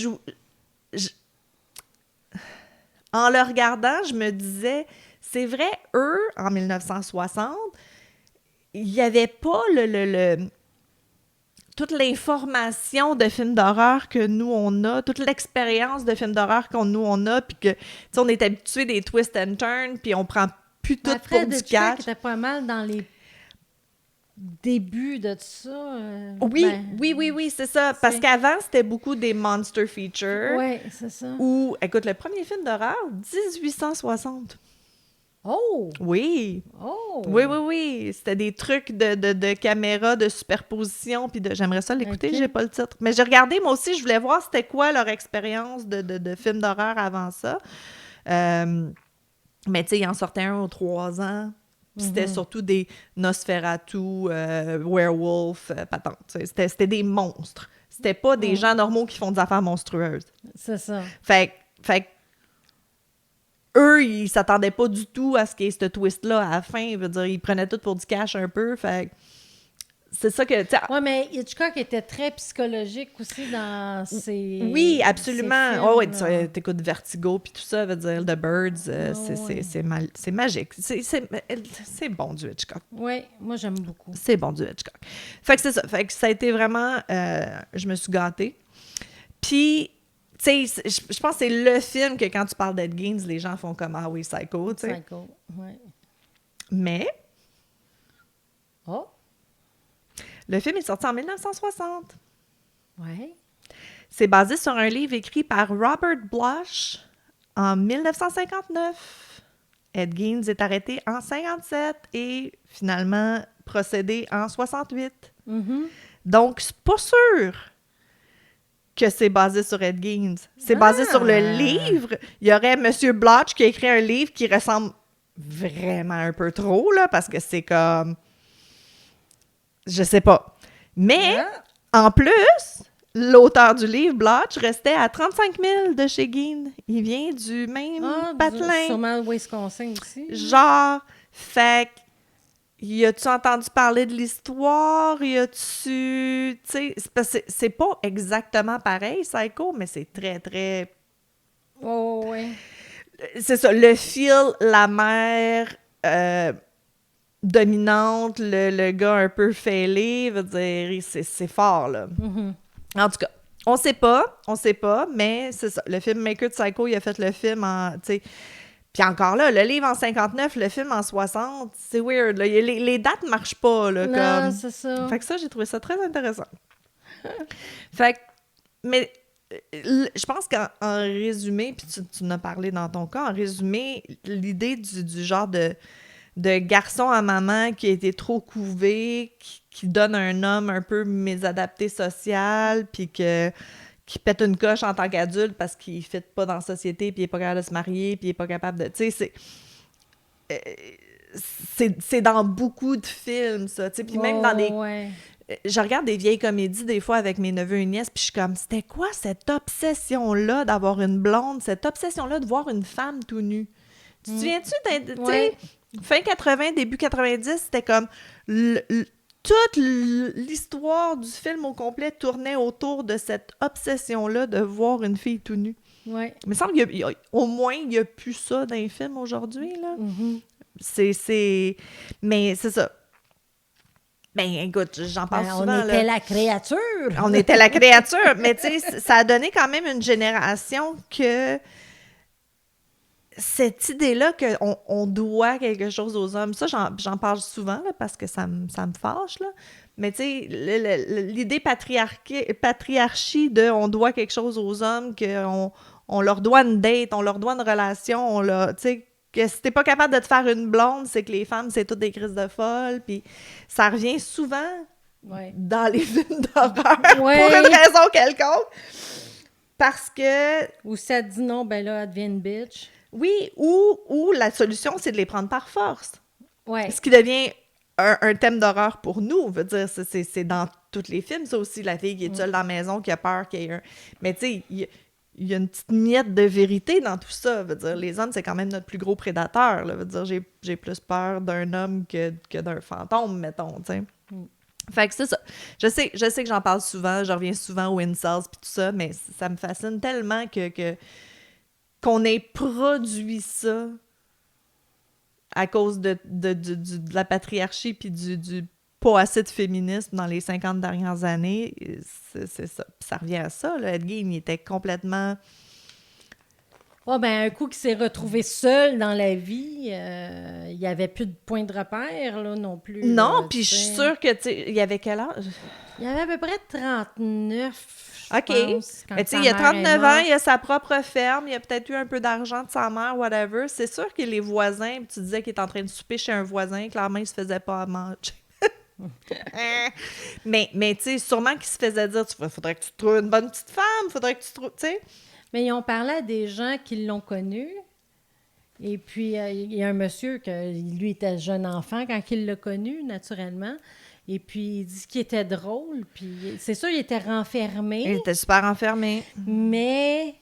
en le regardant, je me disais, c'est vrai, eux, en 1960, il n'y avait pas toute l'information de films d'horreur que nous, on a, toute l'expérience de films d'horreur nous, on a, puis que, tu sais, on est habitué des twists and turns, puis on prend plus tout pour du catch. était pas mal dans les débuts de ça. Oui, c'est ça. Parce qu'avant, c'était beaucoup des monster features. Oui, c'est ça. Ou, écoute, le premier film d'horreur, 1860. Oh! Oui. Oh! Oui. C'était des trucs de caméra, de superposition, puis j'aimerais ça l'écouter, Ok. j'ai pas le titre. Mais j'ai regardé, moi aussi, je voulais voir c'était quoi leur expérience de film d'horreur avant ça. Mais tu sais, il en sortait un aux 3 ans. Puis c'était surtout des Nosferatu, Werewolf, patente. C'était des monstres. C'était pas des gens normaux qui font des affaires monstrueuses. C'est ça. Fait que eux, ils s'attendaient pas du tout à ce qu'il y ait ce twist-là à la fin. Je veux dire, ils prenaient tout pour du cash un peu. Fait que c'est ça que... Oui, mais Hitchcock était très psychologique aussi dans ses... Oui, absolument. Ses Oh, oui, films, t'écoutes Vertigo puis tout ça, veut dire The Birds, ouais. c'est magique. C'est bon du Hitchcock. Oui, moi j'aime beaucoup. C'est bon du Hitchcock. Fait que c'est ça. Fait que ça a été vraiment... je me suis gâtée. Puis, tu sais, je pense que c'est le film que quand tu parles d'Ed Gein, les gens font comme « Ah oui, Psycho », tu sais. Psycho, oui. Mais Oh! le film est sorti en 1960. Oui. C'est basé sur un livre écrit par Robert Bloch en 1959. Ed Gein est arrêté en 57 et finalement procédé en 68. Mm-hmm. Donc, c'est pas sûr que c'est basé sur Ed Gein. C'est basé sur le livre. Il y aurait M. Bloch qui a écrit un livre qui ressemble vraiment un peu trop, là, parce que c'est comme... Je sais pas. Mais, en plus, l'auteur du livre, Bloch, restait à 35 000 de chez Gein. Il vient du même patelin. Sûrement Wisconsin aussi. Genre, fait que, y a-tu entendu parler de l'histoire? Y a-tu... Tu sais, c'est pas exactement pareil, Psycho, mais c'est très, très... Oh, oui. C'est ça, le feel, la mère dominante, le gars un peu fêlé, veut dire, c'est fort, là. Mm-hmm. En tout cas, on sait pas, mais c'est ça. Le filmmaker de Psycho, il a fait le film en, tu sais... Puis encore là, le livre en 59, le film en 60, c'est weird, là. Les dates marchent pas, là, Non, comme... c'est ça. Fait que ça, j'ai trouvé ça très intéressant. Fait que, mais je pense qu'en résumé, puis tu en as parlé dans ton cas, en résumé, l'idée du genre de garçon à maman qui a été trop couvé, qui donne un homme un peu mésadapté social, puis qui pète une coche en tant qu'adulte parce qu'il ne fit pas dans la société, puis il n'est pas capable de se marier, puis il n'est pas capable de... Tu sais, c'est dans beaucoup de films, ça. Tu sais, puis même dans des... Ouais. Je regarde des vieilles comédies des fois avec mes neveux et nièces, puis je suis comme, c'était quoi cette obsession-là d'avoir une blonde, cette obsession-là de voir une femme tout nue? Tu te souviens-tu? Tu sais, fin 80, début 90, c'était comme... toute l'histoire du film au complet tournait autour de cette obsession-là de voir une fille tout nue. Ouais. Il me semble qu'au moins, il n'y a plus ça dans les films aujourd'hui, là. Mm-hmm. Mais c'est ça. Ben, écoute, j'en parle souvent. On était la créature! On était la créature, mais tu sais, ça a donné quand même une génération que cette idée-là qu'on doit quelque chose aux hommes, ça, j'en parle souvent, là, parce que ça me fâche, là. Mais tu sais, l'idée patriarchie de on doit quelque chose aux hommes, qu'on leur doit une date, on leur doit une relation, tu sais, que si t'es pas capable de te faire une blonde, c'est que les femmes, c'est toutes des crises de folles, puis ça revient souvent dans les films d'horreur pour une raison quelconque. Parce que... Ou si elle dit non, ben là, elle devient une bitch. Oui, ou la solution, c'est de les prendre par force. Ouais. Ce qui devient un thème d'horreur pour nous. Veut dire, c'est dans tous les films, ça aussi, la fille qui est seule dans la maison, qui a peur qu'il y ait un... Mais tu sais, il il y a une petite miette de vérité dans tout ça. Veut dire, les hommes, c'est quand même notre plus gros prédateur. Là. Veut dire, j'ai plus peur d'un homme que d'un fantôme, mettons, tu sais. Fait que c'est ça. Je sais que j'en parle souvent, je reviens souvent aux incels puis tout ça, mais ça me fascine tellement qu'on ait produit ça à cause de la patriarchie puis du pas assez de féminisme dans les 50 dernières années. C'est ça. Puis ça revient à ça. Là. Ed Gein, il était complètement... Oh, ben, un coup qu'il s'est retrouvé seul dans la vie, il n'y avait plus de point de repère, là, non plus. Non, là, puis je suis tu sais. sûre que, tu sais, il y avait quel âge? Il avait à peu près 39, je OK. pense, quand Mais tu sais, sa il a mère est 39 ans, morte. il a sa propre ferme, il a peut-être eu un peu d'argent de sa mère, whatever. C'est sûr que les voisins, tu disais qu'il est en train de souper chez un voisin, clairement, il se faisait pas à manger. mais tu sais, sûrement qu'il se faisait dire, faudrait que tu trouves une bonne petite femme, faudrait que tu trouves, tu sais. Mais ils ont parlé à des gens qui l'ont connu. Et puis, il y a un monsieur que lui était jeune enfant quand il l'a connu, naturellement. Et puis, il dit qu'il était drôle. Puis, c'est sûr, il était renfermé, Il était super enfermé. mais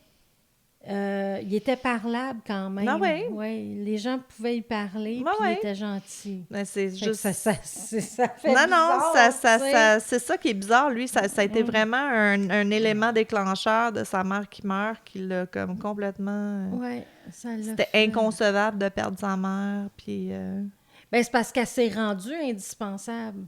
il était parlable quand même. Ah ouais? Ouais, les gens pouvaient y parler, Ah puis ouais. il était gentil. Mais c'est Fait que juste... ça fait Non, bizarre, tu sais. c'est ça qui est bizarre. Lui, ça a été vraiment un élément déclencheur de sa mère qui meurt, qui l'a comme complètement... Ouais, ça l'a C'était fait. inconcevable de perdre sa mère, puis... Ben, c'est parce qu'elle s'est rendue indispensable.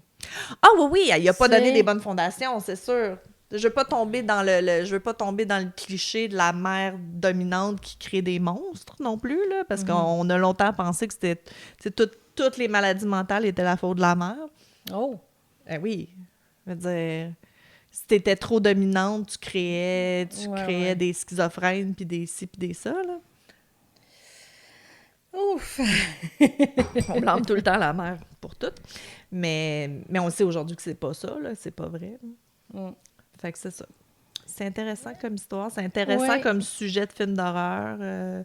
Ah oui, oui, il a pas C'est- donné des bonnes fondations, c'est sûr. Je veux pas tomber dans je veux pas tomber dans le cliché de la mère dominante qui crée des monstres non plus, là, parce qu'on a longtemps pensé que c'était... tu sais, toutes les maladies mentales étaient la faute de la mère. Oh! Eh oui. Je veux dire, si t'étais trop dominante, tu créais Ouais. des schizophrènes, puis des ci, puis des ça, là. Ouf! On blâme tout le temps la mère pour tout. Mais on sait aujourd'hui que c'est pas ça, là. C'est pas vrai. Mm. Fait que c'est ça. C'est intéressant comme histoire. C'est intéressant Ouais. comme sujet de film d'horreur.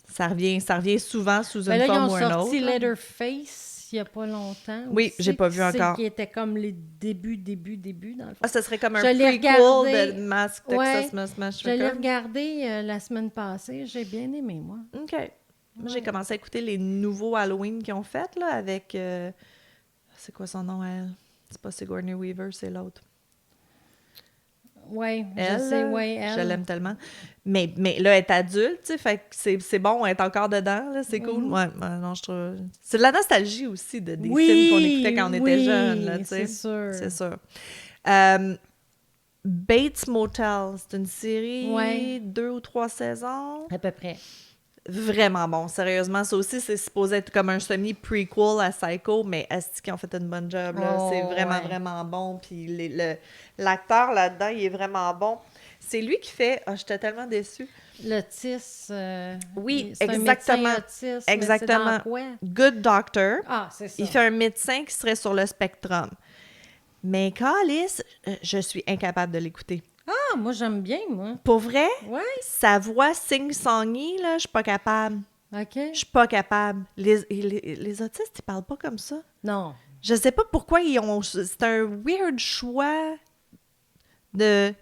Ça revient souvent sous Ben une là, ils forme ont ou une sorti autre. Là. Leatherface il n'y a pas longtemps. Oui, aussi, j'ai pas vu c'est encore. Qui était comme les débuts, dans le fond. Ah, ça serait comme un Je l'ai prequel regardé. de Mask Ouais. Texas Je l'ai Massacre. regardé la semaine passée. J'ai bien aimé, moi. OK. Moi, j'ai commencé à écouter les nouveaux Halloween qu'ils ont fait, là, avec... c'est quoi son nom, elle? C'est pas Sigourney Weaver, c'est l'autre. Oui, je Elle, sais, là, oui, elle. je l'aime tellement. Mais là, elle est adulte, tu sais, fait que c'est bon, elle est encore dedans, là, c'est cool. Ouais, non, je trouve... C'est de la nostalgie aussi des films qu'on écoutait quand on était jeunes, là, tu sais. c'est sûr. C'est sûr. Bates Motel, c'est une série 2 ou 3 saisons. À peu près. Vraiment bon, sérieusement. Ça aussi, c'est supposé être comme un semi-prequel à Psycho, mais est-ce qu'ils ont fait une bonne job, là? Oh, C'est vraiment, ouais. vraiment bon. Puis l'acteur là-dedans, il est vraiment bon. C'est lui qui fait... Ah, j'étais tellement déçue. L'autisme. Oui, c'est exactement. Un médecin autiste, Exactement. Mais c'est dans quoi? Good Doctor. Ah, c'est ça. Il fait un médecin qui serait sur le spectrum. Mais Callis, je suis incapable de l'écouter. Ah, moi, j'aime bien, moi. Pour vrai, Ouais. sa voix sing-songy, là, je suis pas capable. OK. Je suis pas capable. Les autistes, ils parlent pas comme ça. Non. Je sais pas pourquoi ils ont... C'est un weird choix de...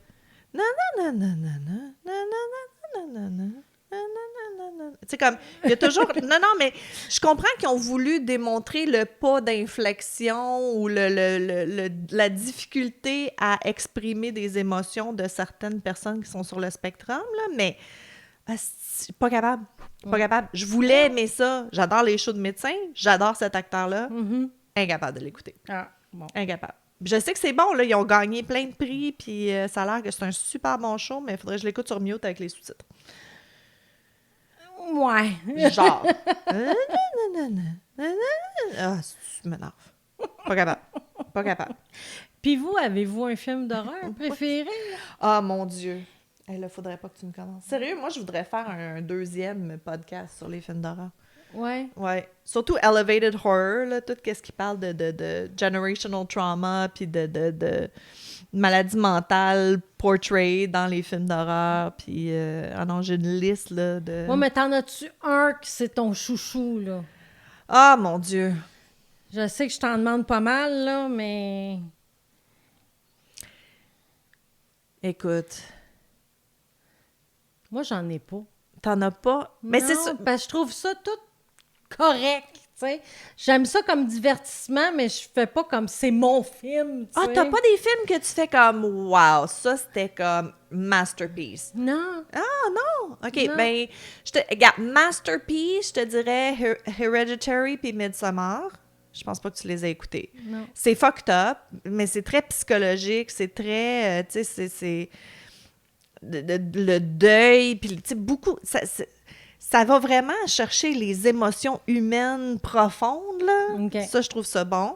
Non, non, non, non, non, non, non, non, non, non, non. Tu sais, comme, il y a toujours... Non, non, mais je comprends qu'ils ont voulu démontrer le pas d'inflexion ou la difficulté à exprimer des émotions de certaines personnes qui sont sur le spectrum, là, mais pas capable. Pas capable. Je voulais aimer ça. J'adore les shows de médecins. J'adore cet acteur-là. Incapable de l'écouter. Ah, bon. Incapable. Je sais que c'est bon, là. Ils ont gagné plein de prix, puis ça a l'air que c'est un super bon show, mais il faudrait que je l'écoute sur mute avec les sous-titres. Ouais. Genre. Ah, tu m'énerves. Pas capable. Pas capable. Puis vous, avez-vous un film d'horreur préféré? Ah, mon Dieu. Hey, là, faudrait pas que tu me commences. Sérieux, moi, je voudrais faire un deuxième podcast sur les films d'horreur. Ouais. Ouais. Surtout Elevated Horror, là, tout ce qui parle de generational trauma, puis de maladie mentale portrait dans les films d'horreur, puis... ah non, j'ai une liste, là, de... Ouais, mais t'en as-tu un que c'est ton chouchou, là? Ah, mon Dieu! Je sais que je t'en demande pas mal, là, mais... Écoute... Moi, j'en ai pas. T'en as pas? Mais Non, c'est ça. parce que je trouve ça tout correct, tu sais. J'aime ça comme divertissement, mais je fais pas comme c'est mon film, tu Ah, sais. t'as pas des films que tu fais comme wow, ça c'était comme masterpiece. Non. Ah non, ok, Non. ben regarde, masterpiece, je te dirais Hereditary puis Midsommar. Je pense pas que tu les as écoutés. Non. C'est fucked up, mais c'est très psychologique, c'est très, tu sais, c'est le deuil, puis tu sais beaucoup, ça va vraiment chercher les émotions humaines profondes là. OK. Ça, je trouve ça bon.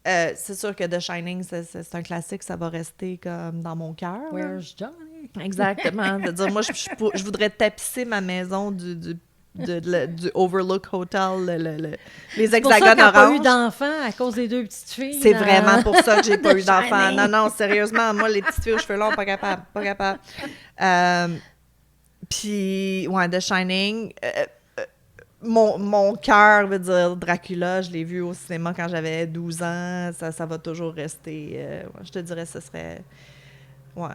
C'est sûr que The Shining, c'est un classique, ça va rester comme dans mon cœur. là. Where's Johnny? Exactement. C'est-à-dire, moi, je voudrais tapisser ma maison du Overlook Hotel, les C'est pour ça hexagones qu'elle n'a pas eu orange. d'enfant à cause des deux petites filles. C'est dans- vraiment pour ça que j'ai pas The eu d'enfant. Shining. Non, non, sérieusement, moi, les petites filles aux cheveux longs, pas capable, pas capable. Puis, ouais, The Shining, mon cœur veut dire Dracula, je l'ai vu au cinéma quand j'avais 12 ans, ça va toujours rester, ouais, je te dirais, ce serait, ouais.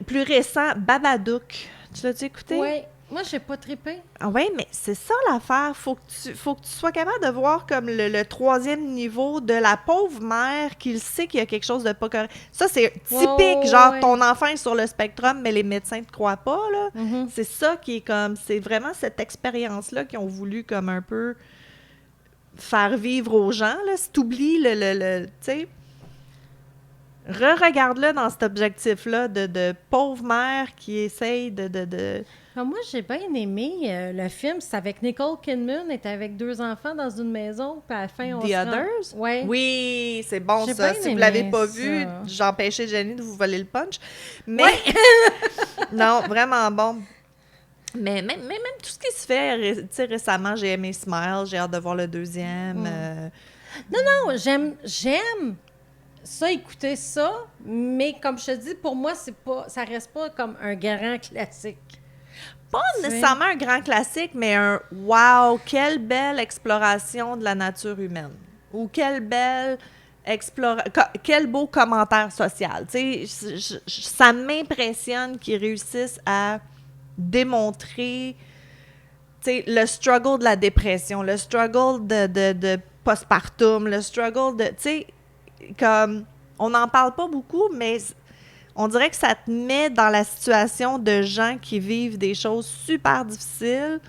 Plus récent, Babadook, tu l'as-tu écouté? Oui. Moi, j'ai pas trippé. Ah ouais, mais c'est ça l'affaire. Faut que tu sois capable de voir comme le troisième niveau de la pauvre mère qui sait qu'il y a quelque chose de pas correct. Ça, c'est typique, genre, ouais. ton enfant est sur le spectrum, mais les médecins ne te croient pas, là. Mhm. C'est ça qui est comme... C'est vraiment cette expérience-là qu'ils ont voulu comme un peu faire vivre aux gens, là. Si t'oublies tu sais... Re-regarde-le dans cet objectif-là de pauvre mère qui essaye de... Ah, moi, j'ai bien aimé le film. C'est avec Nicole Kidman. Elle était avec deux enfants dans une maison. Puis à la fin, on The se rend- Others? Ouais. Oui, c'est bon J'ai ça. bien Si vous aimé l'avez pas ça. vu, j'empêchais Jenny de vous voler le punch. Mais non, vraiment bon. Mais même tout ce qui se fait, tu sais, récemment, j'ai aimé Smile, j'ai hâte de voir le deuxième. Non, j'aime ça, écouter ça. Mais comme je te dis, pour moi, ça reste pas comme un grand classique. Pas nécessairement un grand classique, mais un wow, quelle belle exploration de la nature humaine. Ou quelle belle quel beau commentaire social. Tu sais, ça m'impressionne qu'ils réussissent à démontrer, tu sais, le struggle de la dépression, le struggle de postpartum, le struggle de, tu sais, comme, on n'en parle pas beaucoup, mais on dirait que ça te met dans la situation de gens qui vivent des choses super difficiles.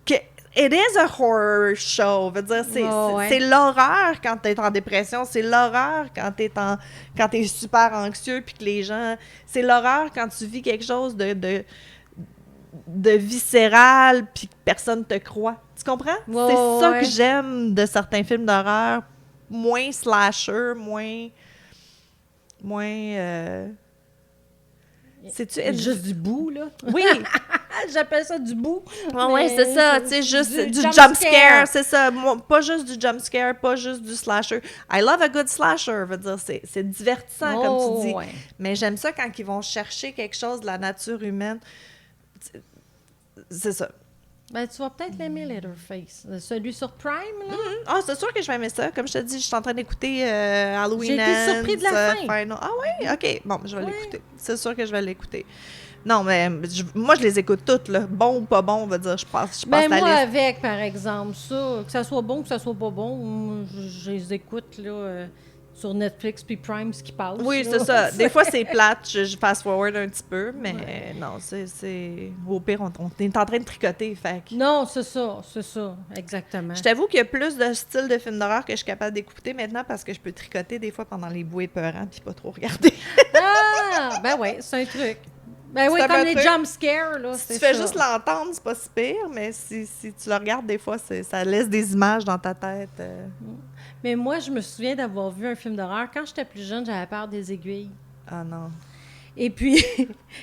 Que it is a horror show. Veut dire, c'est l'horreur quand t'es en dépression. C'est l'horreur quand t'es super anxieux puis que les gens... C'est l'horreur quand tu vis quelque chose de viscéral puis que personne te croit. Tu comprends? C'est ça que j'aime de certains films d'horreur. Moins slasher, moins c'est-tu juste du bout, là? Oui! J'appelle ça du bout. Oui, c'est ça. Tu sais, juste du jump scare, c'est ça. Moi, pas juste du jump scare, pas juste du slasher. I love a good slasher, veut dire, c'est divertissant, comme tu dis. Ouais. Mais j'aime ça quand ils vont chercher quelque chose de la nature humaine. C'est ça. Ben, tu vas peut-être l'aimer, Leatherface. Celui sur Prime, là. Ah, c'est sûr que je vais aimer ça. Comme je te dis, je suis en train d'écouter Halloween J'ai été surpris de la fin. Final. Ah oui? OK. Bon, je vais l'écouter. C'est sûr que je vais l'écouter. Non, mais moi, je les écoute toutes, là. Bon ou pas bon, on va dire. Je passe Ben, la moi, liste. avec, par exemple, ça, que ça soit bon, que ça soit pas bon, je les écoute, là, sur Netflix puis Prime, ce qui passe. Oui, là. c'est ça. Des fois, c'est plate. Je fast-forward un petit peu, mais non, c'est... Au pire, on est en train de tricoter, fait que... Non, c'est ça, exactement. Je t'avoue qu'il y a plus de styles de films d'horreur que je suis capable d'écouter maintenant parce que je peux tricoter des fois pendant les bouts épeurants puis pas trop regarder. Ah, ben oui, c'est un truc. Ben oui, C'est un comme bon les truc. jump scares, là, Si c'est tu fais ça. juste l'entendre, c'est pas si pire, mais si tu le regardes des fois, ça laisse des images dans ta tête. Mais moi, je me souviens d'avoir vu un film d'horreur. Quand j'étais plus jeune, j'avais peur des aiguilles. Ah non. Et puis,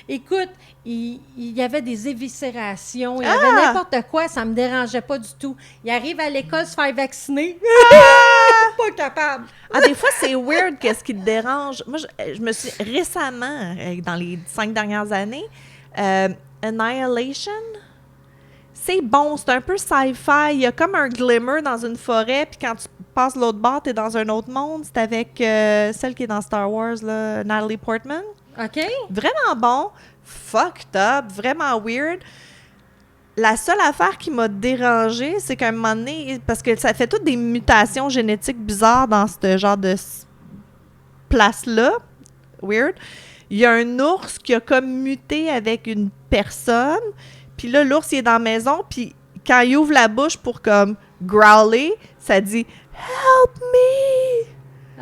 écoute, il y avait des éviscérations, il y avait n'importe quoi, ça me dérangeait pas du tout. Il arrive à l'école se faire vacciner. Pas capable. Ah, des fois, c'est weird qu'est-ce qui te dérange. Moi, je me suis récemment, dans les 5 dernières années, Annihilation, c'est bon, c'est un peu sci-fi. Il y a comme un glimmer dans une forêt, puis quand tu passes l'autre bord, t'es dans un autre monde. C'est avec celle qui est dans Star Wars, là, Natalie Portman. OK? Vraiment bon, fucked up, vraiment weird. La seule affaire qui m'a dérangée, c'est qu'à un moment donné, parce que ça fait toutes des mutations génétiques bizarres dans ce genre de place-là, weird, il y a un ours qui a comme muté avec une personne, puis là, l'ours, il est dans la maison, puis quand il ouvre la bouche pour comme growler, ça dit « Help me! »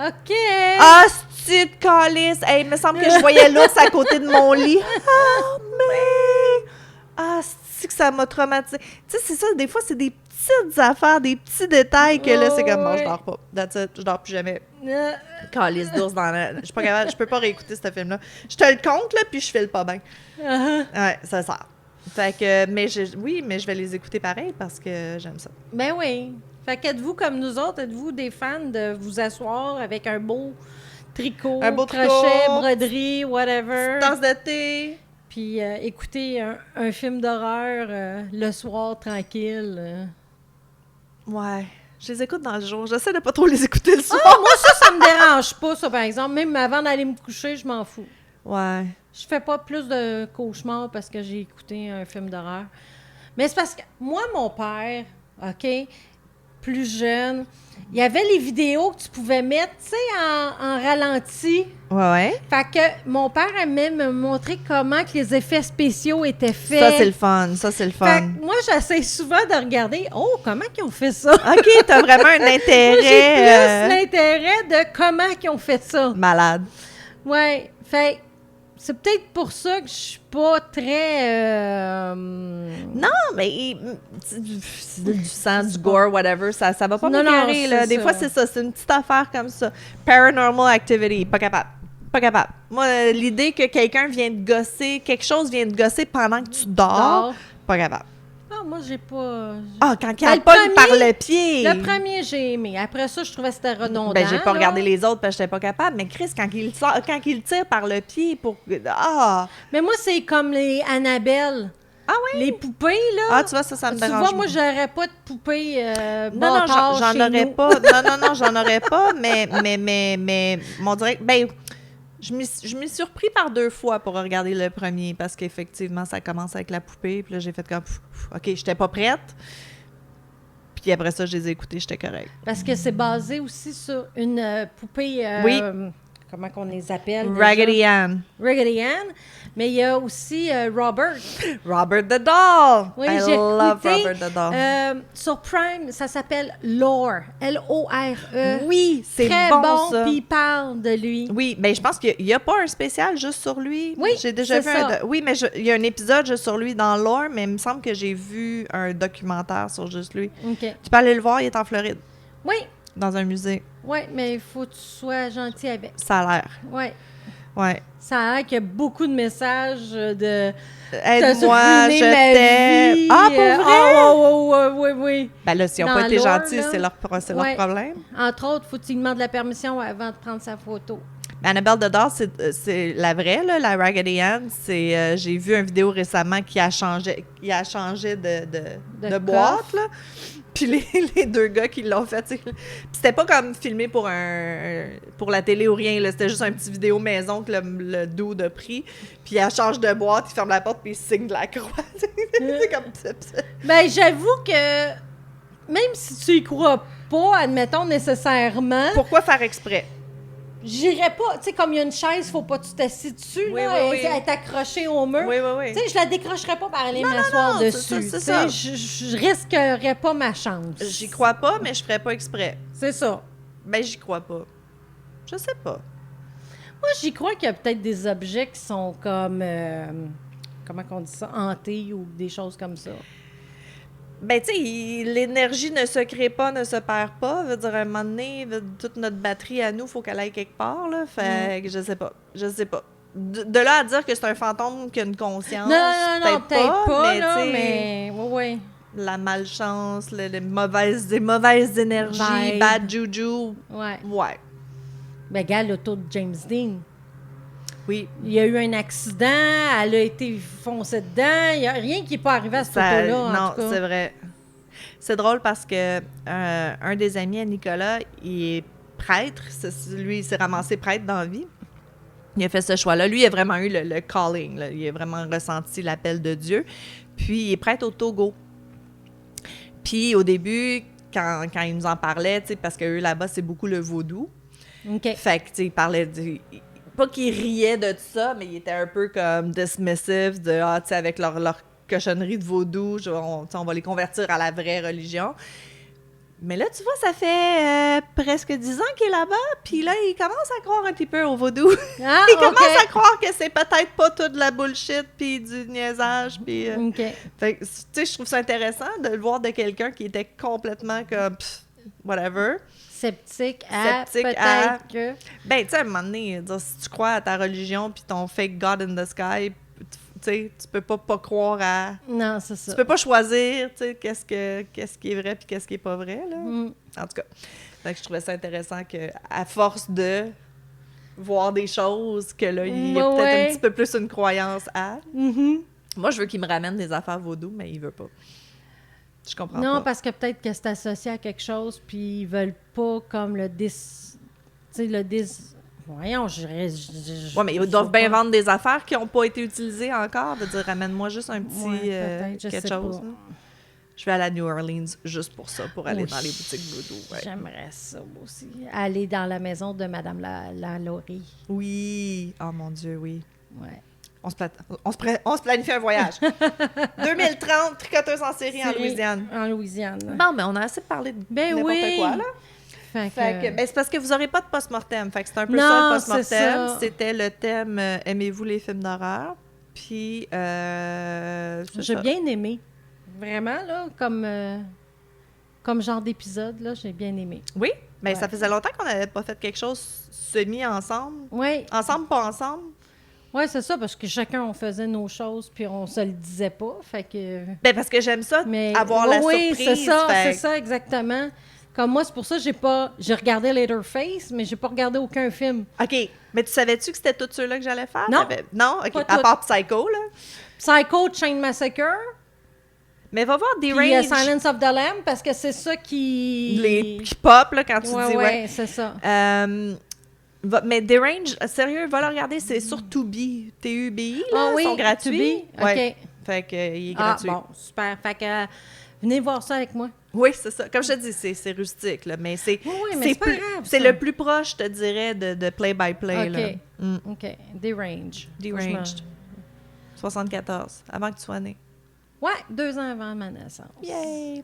OK! Ah, c'est de calice! Hey, il me semble que je voyais l'ours à côté de mon lit. Help me! Ah, c'est que ça m'a traumatisé. Tu sais, c'est ça, des fois, c'est des petites affaires, des petits détails que là, c'est comme, bon, je dors pas. That's it, je dors plus jamais. Calice d'ours dans la... Je suis pas capable, je peux pas réécouter ce film-là. Je te le compte, là, puis je file pas bien. Ouais, ça sert. Fait que, oui, mais je vais les écouter pareil parce que j'aime ça. Ben oui. Fait qu'êtes-vous comme nous autres? Êtes-vous des fans de vous asseoir avec un beau tricot, Un beau crochet, tricot, broderie, whatever, tasse de thé. puis écouter un film d'horreur le soir tranquille? Ouais, je les écoute dans le jour. J'essaie de pas trop les écouter le soir. Ah, moi, ça me dérange pas, ça, par exemple. Même avant d'aller me coucher, je m'en fous. Ouais. Je fais pas plus de cauchemars parce que j'ai écouté un film d'horreur. Mais c'est parce que moi, mon père, OK, plus jeune, il y avait les vidéos que tu pouvais mettre, tu sais, en ralenti. Ouais. Fait que mon père aimait me montrer comment que les effets spéciaux étaient faits. Ça, c'est le fun. Ça, c'est le Fait fun. que moi, j'essaie souvent de regarder, oh, comment ils ont fait ça? OK, t'as vraiment un intérêt... Moi, j'ai plus l'intérêt de comment ils ont fait ça. malade. Ouais, fait que c'est peut-être pour ça que je suis pas très... Non, mais c'est du sang, du gore, whatever, ça va pas Non, m'écœurer, non, là. c'est Des ça. fois, c'est ça, c'est une petite affaire comme ça. Paranormal Activity, pas capable. Pas capable. Moi, l'idée que quelqu'un vient de gosser, quelque chose vient de gosser pendant que tu dors, pas capable. Ah, moi, j'ai pas... Ah, quand il Ben, a le pogne premier- par le pied! Le premier, j'ai aimé. Après ça, je trouvais que c'était redondant. Ben, j'ai pas là. regardé les autres parce que j'étais pas capable, mais Chris, quand il tire par le pied pour... Ah! Mais moi, c'est comme les Annabelle. Ah oui? Les poupées, là. Ah, tu vois, ça me Tu dérange. vois, moi, j'aurais pas de poupées Non, non, bâtards j'en chez aurais nous. pas. Non, j'en aurais pas, mais on dirait que, ben, je m'y suis surpris par 2 fois pour regarder le premier parce qu'effectivement, ça commence avec la poupée. Puis là, j'ai fait comme, OK, j'étais pas prête. Puis après ça, je les ai écoutés, j'étais correcte. Parce que c'est basé aussi sur une poupée... Oui. Comment qu'on les appelle? déjà? Raggedy Ann. Raggedy Ann. Mais il y a aussi Robert. Robert the Doll. Oui, I j'ai love écouté, Robert the Doll. sur Prime, ça s'appelle Lore. L-O-R-E. Oui, c'est Très bon, ça. Puis il parle de lui. Oui, ben je pense qu'il n'y a pas un spécial juste sur lui. Oui, j'ai déjà c'est vu ça. oui, mais il y a un épisode juste sur lui dans Lore, mais il me semble que j'ai vu un documentaire sur juste lui. OK. Tu peux aller le voir, il est en Floride, Oui, dans un musée. oui, mais il faut que tu sois gentil avec. Ça a l'air. Oui. Ouais. Ça a l'air qu'il y a beaucoup de messages de... Aide-moi, T'as ruiné je ma t'aime. vie. Ah, pour vrai? Oui, oui. Ben là, s'ils n'ont Dans pas été Lore, gentils, là. c'est leur Ouais. problème. Entre autres, faut qu'il demande la permission avant de prendre sa photo. Annabelle the Doll, c'est la vraie, là, la Raggedy Ann. J'ai vu une vidéo récemment qui a changé de boîte, là. Puis les 2 gars qui l'ont fait, tu sais, puis c'était pas comme filmé pour la télé ou rien, là. C'était juste un petit vidéo maison que le dude a pris. Puis elle change de boîte, il ferme la porte, puis il signe de la croix. C'est comme ça. Ben, j'avoue que même si tu y crois pas, admettons nécessairement, Pourquoi faire exprès? j'irais pas. Tu sais, comme il y a une chaise, faut pas que tu t'assis dessus, Oui, là, oui, oui. elle est accrochée au mur. Oui, oui, oui. Tu sais, je la décrocherais pas par aller m'asseoir non, dessus. c'est Tu ça. sais, je risquerais pas ma chance. J'y crois pas, mais je ferais pas exprès. C'est ça. Ben, j'y crois pas. Je sais pas. Moi, j'y crois qu'il y a peut-être des objets qui sont comme... comment qu'on dit ça? Hantés ou des choses comme ça. Ben, tu sais, l'énergie ne se crée pas, ne se perd pas. Veut dire, à un moment donné, toute notre batterie à nous, faut qu'elle aille quelque part, là. Fait que je sais pas. Je sais pas. De là à dire que c'est un fantôme qui a une conscience, Non, peut-être pas, mais, là, tu sais, mais... Oui. la malchance, des mauvaises énergies, Vibe. bad juju, Ouais. ouais. Ben, gars, l'auto de James Dean. Oui. Il y a eu un accident, elle a été foncée dedans. Il n'y a rien qui n'est pas arrivé à cette auto-là, en non, tout cas. c'est vrai. C'est drôle parce que un des amis à Nicolas, il est prêtre. Lui, il s'est ramassé prêtre dans la vie. Il a fait ce choix-là. Lui, il a vraiment eu le calling. Là. Il a vraiment ressenti l'appel de Dieu. Puis, il est prêtre au Togo. Puis, au début, quand il nous en parlait, parce que eux, là-bas, c'est beaucoup le vaudou. OK. Fait que, il parlait pas qu'il riait de tout ça, mais il était un peu comme dismissive de, avec leur cochonnerie de vaudou, on va les convertir à la vraie religion. Mais là, tu vois, ça fait presque 10 ans qu'il est là-bas, puis là, il commence à croire un petit peu au vaudou. Ah, Il commence OK. à croire que c'est peut-être pas tout de la bullshit, puis du niaisage, puis... OK. Fait que, tu sais, je trouve ça intéressant de le voir de quelqu'un qui était complètement comme, whatever. Sceptique à Sceptique peut-être à- que... Ben, tu sais, à un moment donné, dire, si tu crois à ta religion, puis ton fake God in the sky, tu sais, tu peux pas croire à... Non, c'est ça. Tu peux pas choisir, tu sais, qu'est-ce qui est vrai puis qu'est-ce qui est pas vrai, là. Mm. En tout cas, donc je trouvais ça intéressant qu'à force de voir des choses, que là, il y a peut-être Ouais. un petit peu plus une croyance à... Mhm. Moi, je veux qu'il me ramène des affaires vaudou, mais il veut pas. Je comprends Non, pas. parce que peut-être que c'est associé à quelque chose, puis ils veulent pas comme le Tu sais, le Voyons, Ouais, mais ils doivent bien vendre des affaires qui n'ont pas été utilisées encore, de dire, ramène-moi juste un petit peut-être, je quelque sais chose. pas. Là. Je vais aller à New Orleans juste pour ça, pour aller Oui. dans les boutiques vaudou. Ouais. J'aimerais ça moi aussi. Aller dans la maison de Madame la Laurie. Oui. Oh mon Dieu, oui. Ouais. On se planifie un voyage. 2030, tricoteuse en série en Louisiane. En Louisiane. Bon, mais on a assez parlé de Ben n'importe oui. quoi, là. Fait Fait que, ben, c'est parce que vous n'aurez pas de post-mortem. Fait que c'est un peu Non, ça, le c'est post-mortem. ça. C'était le thème Aimez-vous les films d'horreur? Puis, c'est j'ai ça. bien aimé. Vraiment, là, comme genre d'épisode, là, j'ai bien aimé. Oui? Ben, ça Ouais. faisait longtemps qu'on n'avait pas fait quelque chose semi-ensemble. Oui, Ensemble, pas ensemble. ouais, c'est ça, parce que chacun, on faisait nos choses, puis on se le disait pas. Fait que... Ben, parce que j'aime ça, Mais avoir la oui, surprise. c'est ça, exactement. Comme moi, c'est pour ça que j'ai regardé Leatherface, mais j'ai pas regardé aucun film. OK. Mais tu savais-tu que c'était tous ceux-là que j'allais faire? Non. Non? OK. Pas À toutes. part Psycho, là. Psycho, Chain Massacre, Mais va voir des puis ranges. Silence of the Lamb, parce que c'est ça qui... Qui pop, là, quand tu Ouais, dis, ouais, c'est ça. Mais Derange, sérieux, va le regarder, c'est sur Tubi. T-U-B-I, là, Ah oui, ils sont gratuits. Tubi? Ouais. OK. Fait que, il est Ah, gratuit. bon, super. Fait que venez voir ça avec moi. Oui, c'est ça. Comme je te dis, c'est rustique, là, mais c'est Oui, mais c'est pas plus- grave, c'est ça. le plus proche, je te dirais, de play-by-play. OK. Là. Mm. OK. Derange. Deranged. 74, avant que tu sois né. Ouais, 2 ans avant ma naissance. Yay!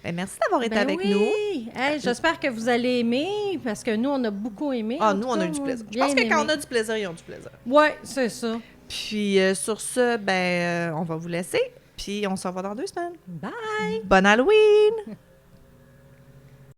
Ben, merci d'avoir été Ben avec oui. nous. Hey, j'espère que vous allez aimer, parce que nous, on a beaucoup aimé. Ah, en nous, tout on a cas, eu du moi, plaisir. Je bien pense que quand aimé. on a du plaisir, ils ont du plaisir. Ouais, c'est ça. Puis sur ce, on va vous laisser. Puis on se revoit dans 2 semaines. Bye! Bonne Halloween!